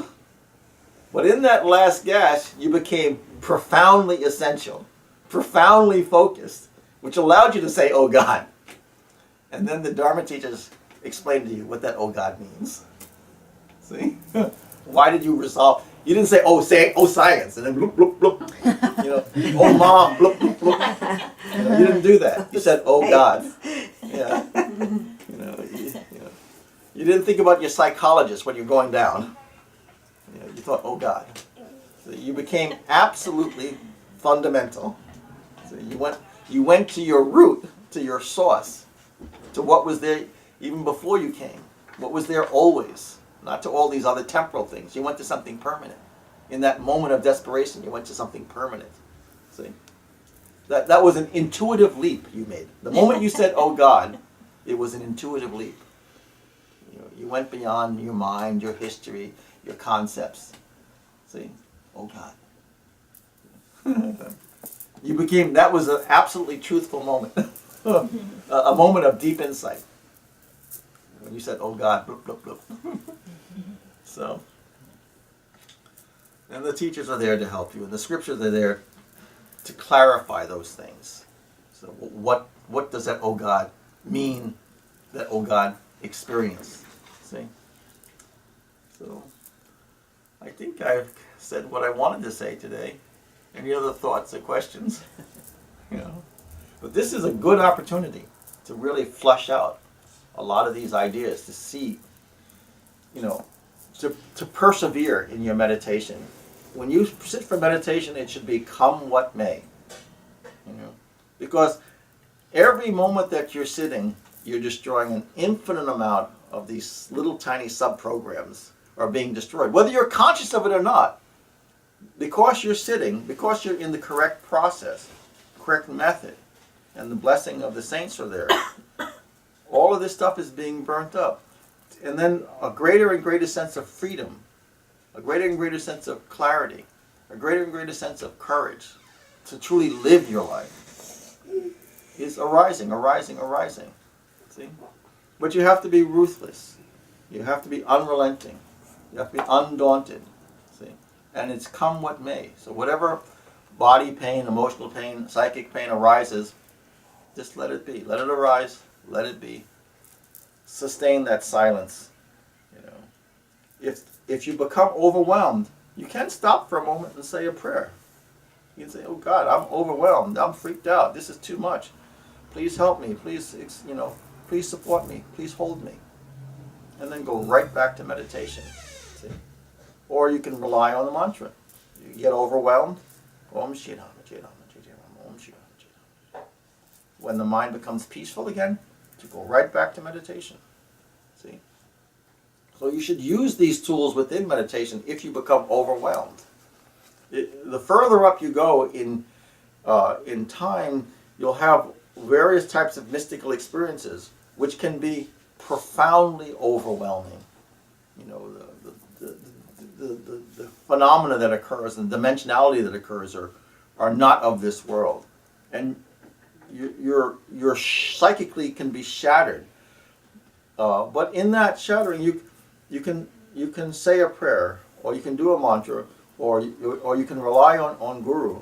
But in that last gasp, you became profoundly essential, profoundly focused, which allowed you to say, oh God. And then the Dharma teachers explained to you what that oh God means. See? Why did you resolve? You didn't say oh science, and then bloop, bloop, bloop. You know, oh mom, bloop, bloop, bloop. You know, you didn't do that. You said, oh God. Yeah. You didn't think about your psychologist when you're going down. You thought, oh God. So you became absolutely fundamental. So you went to your root, to your source, to what was there even before you came. What was there always, not to all these other temporal things. You went to something permanent. In that moment of desperation, you went to something permanent. See? That was an intuitive leap you made. The moment you said, oh God, it was an intuitive leap. You went beyond your mind, your history, your concepts. See? Oh God. That was an absolutely truthful moment. A moment of deep insight. When you said, oh God, bloop, bloop, bloop. So, and the teachers are there to help you, and the scriptures are there to clarify those things. So what does that oh God mean, that oh God experience? See? So, I think I've said what I wanted to say today. Any other thoughts or questions? You know, but this is a good opportunity to really flush out a lot of these ideas, to see, you know, to persevere in your meditation. When you sit for meditation, it should be come what may. You know, because every moment that you're sitting, you're destroying an infinite amount of these little tiny sub-programs are being destroyed. Whether you're conscious of it or not, because you're sitting, because you're in the correct process, correct method, and the blessing of the saints are there, all of this stuff is being burnt up. And then a greater and greater sense of freedom a greater and greater sense of clarity, a greater and greater sense of courage to truly live your life is arising, arising, arising. See? But you have to be ruthless. You have to be unrelenting. You have to be undaunted. See? And it's come what may. So whatever body pain, emotional pain, psychic pain arises, just let it be. Let it arise. Let it be. Sustain that silence. You know, if you become overwhelmed, you can stop for a moment and say a prayer. You can say, "Oh God, I'm overwhelmed. I'm freaked out. This is too much. Please help me. Please, please support me. Please hold me." And then go right back to meditation. See? Or you can rely on the mantra. You get overwhelmed. Om Shri Ram, Jai Ram, Jai Ram, Om Shri Ram, Jai Ram. When the mind becomes peaceful again, to go right back to meditation. See? So you should use these tools within meditation if you become overwhelmed. The further up you go in time, you'll have various types of mystical experiences, which can be profoundly overwhelming. You know, the phenomena that occurs and the dimensionality that occurs are not of this world, and your psychically can be shattered. But in that shattering, you can say a prayer, or you can do a mantra, or you can rely on Guru,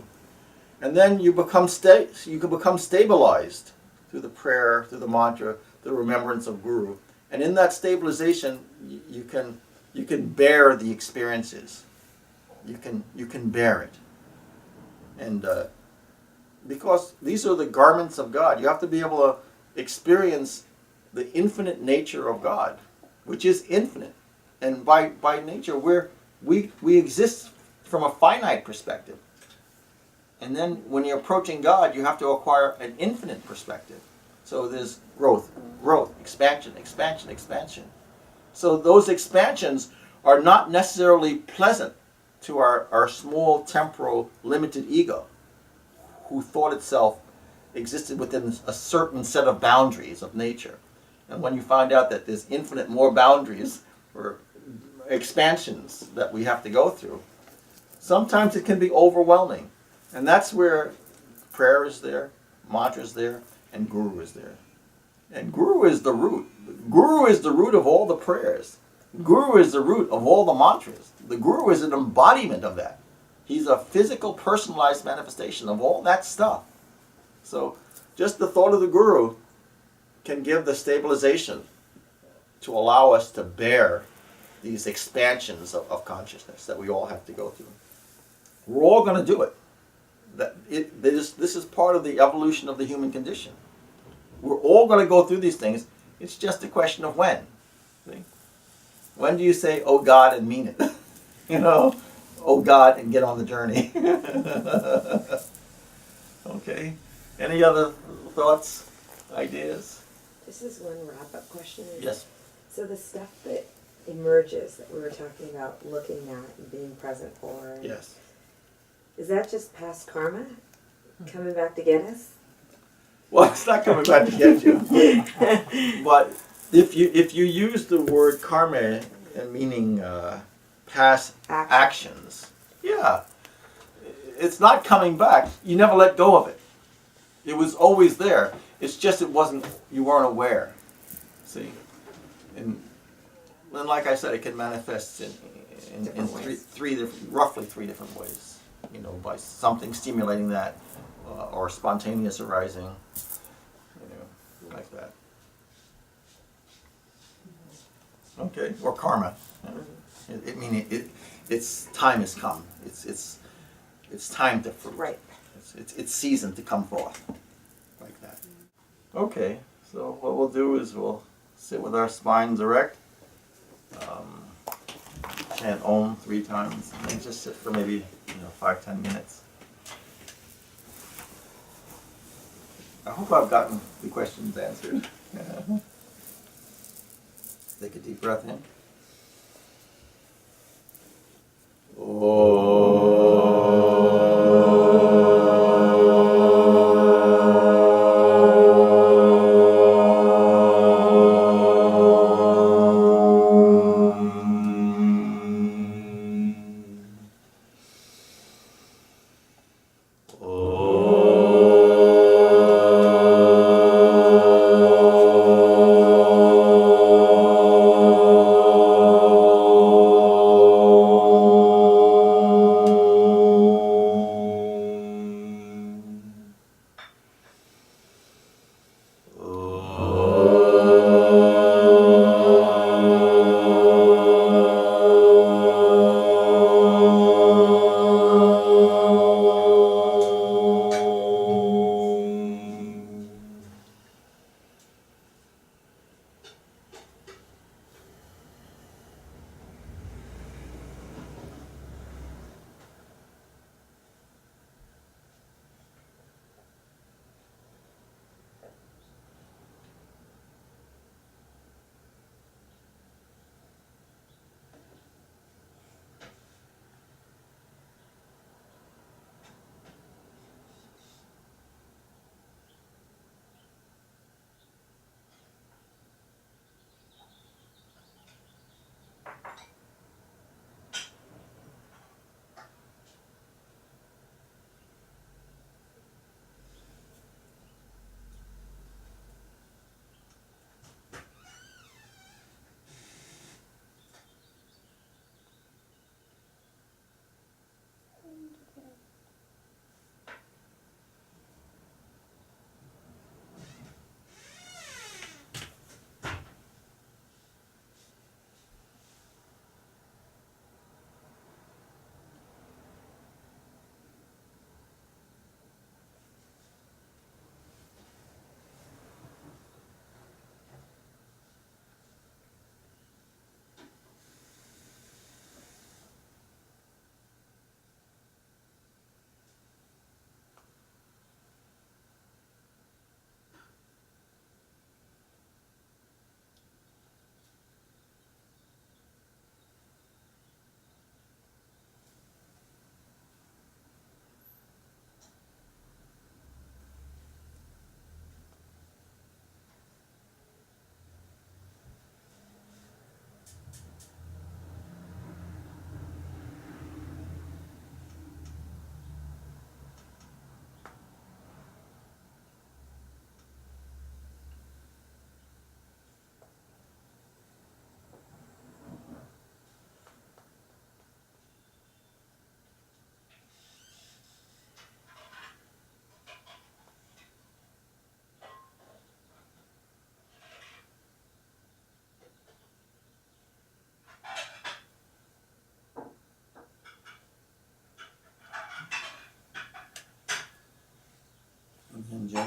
and then you can become stabilized through the prayer, through the mantra, the remembrance of Guru, and in that stabilization, you can bear the experiences. You can bear it, and because these are the garments of God, you have to be able to experience the infinite nature of God, which is infinite, and by nature we exist from a finite perspective. And then when you're approaching God, you have to acquire an infinite perspective. So there's growth, expansion, expansion, expansion. So those expansions are not necessarily pleasant to our small, temporal, limited ego, who thought itself existed within a certain set of boundaries of nature. And when you find out that there's infinite more boundaries or expansions that we have to go through, sometimes it can be overwhelming. And that's where prayer is there, mantra is there, and Guru is there. And Guru is the root. Guru is the root of all the prayers. Guru is the root of all the mantras. The Guru is an embodiment of that. He's a physical, personalized manifestation of all that stuff. So just the thought of the Guru can give the stabilization to allow us to bear these expansions of consciousness that we all have to go through. We're all going to do it. This is part of the evolution of the human condition. We're all going to go through these things. It's just a question of when. See? When do you say, "Oh God," and mean it? "Oh God," and get on the journey. Okay. Any other thoughts, ideas? This is one wrap-up question. Yes. So the stuff that emerges that we were talking about, looking at and being present for, Yes. is that just past karma coming back to get us? Well, it's not coming back to get you. But if you use the word karma meaning past actions, yeah, it's not coming back. You never let go of it. It was always there. It's just you weren't aware. See, and like I said, it can manifest in roughly three different ways. By something stimulating that, or spontaneous arising, like that. Okay, or karma. Its time has come. It's time to fruit. Right. It's season to come forth, like that. Okay, so what we'll do is we'll sit with our spines erect, chant Om 3 times, and just sit for maybe 5-10 minutes. I hope I've gotten the questions answered. Take a deep breath in.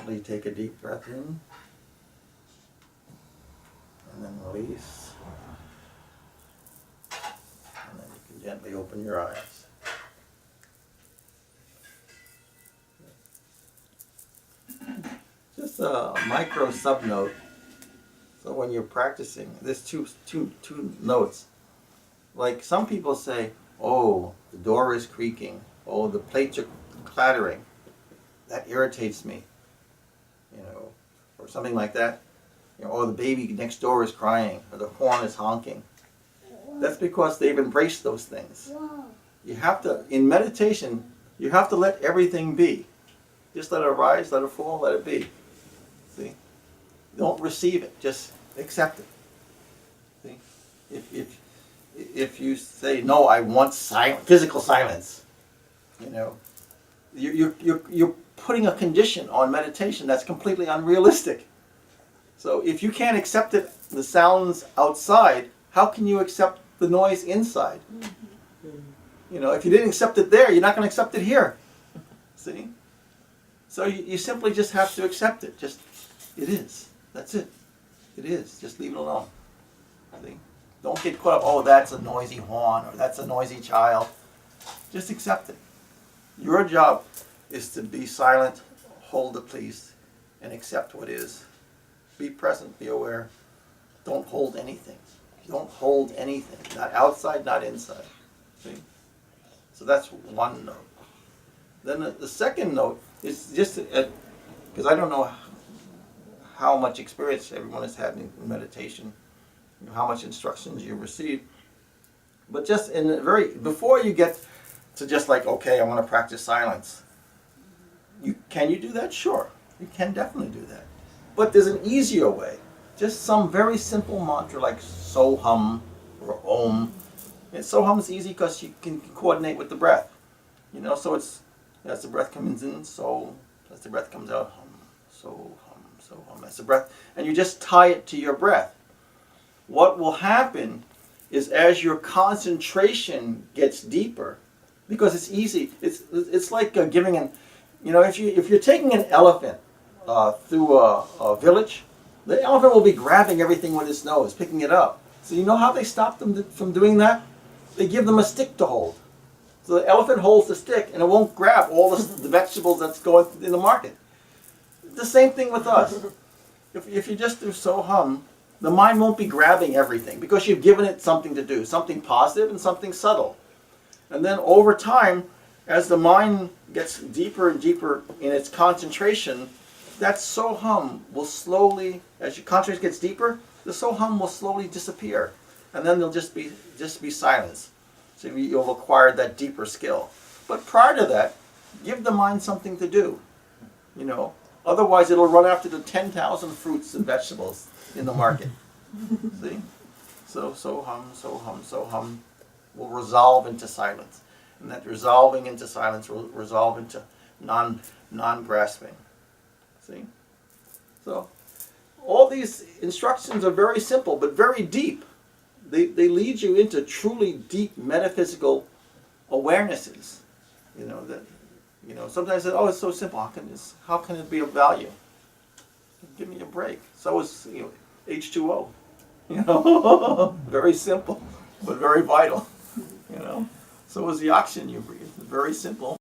gently take a deep breath in and then release. And then you can gently open your eyes. Just a micro subnote. So when you're practicing, there's two notes. Like some people say, oh, the door is creaking. Oh, the plates are clattering. That irritates me. You know, or something like that. You know, or the baby next door is crying, or the horn is honking. That's because they've embraced those things. You have to, in meditation, you have to let everything be. Just let it rise, let it fall, let it be. See? Don't receive it, just accept it. See? If you say, no, I want physical silence, you know, you're putting a condition on meditation that's completely unrealistic. So if you can't accept it, the sounds outside, how can you accept the noise inside? You know, if you didn't accept it there, you're not going to accept it here. See? So you simply just have to accept it. Just, it is. That's it. It is. Just leave it alone. See? Don't get caught up, oh, that's a noisy horn, or that's a noisy child. Just accept it. Your job is to be silent, hold the peace, and accept what is. Be present, be aware. Don't hold anything. Don't hold anything. Not outside, not inside. See? So that's one note. Then the second note is just, because I don't know how much experience everyone has had in meditation, how much instructions you receive, but just before you get to just like, okay, I want to practice silence, can you do that? Sure, you can definitely do that. But there's an easier way. Just some very simple mantra like so-hum or om. And so-hum is easy because you can coordinate with the breath. You know, so it's, as the breath comes in, so, as the breath comes out, hum, so-hum, so-hum. As the breath, and you just tie it to your breath. What will happen is as your concentration gets deeper, because it's easy, it's like giving an, you know, if you're taking an elephant through a village, the elephant will be grabbing everything with its nose, picking it up. So you know how they stop them from doing that? They give them a stick to hold. So the elephant holds the stick and it won't grab all the vegetables that's going in the market. The same thing with us. If you just do so-hum, the mind won't be grabbing everything because you've given it something to do, something positive and something subtle. And then over time, as the mind gets deeper and deeper in its concentration, that so-hum will slowly, as your concentration gets deeper, the so-hum will slowly disappear. And then there'll just be silence. So you'll acquire that deeper skill. But prior to that, give the mind something to do. You know, otherwise it'll run after the 10,000 fruits and vegetables in the market. See? So so-hum, so-hum, so-hum will resolve into silence. And that resolving into silence will resolve into non-grasping. See? So all these instructions are very simple but very deep. They lead you into truly deep metaphysical awarenesses. You know that. You know, sometimes I say, "Oh, it's so simple. How can it be of value?" Give me a break. So is H2O. You know, very simple, but very vital. You know, so is the oxygen you breathe. Very simple.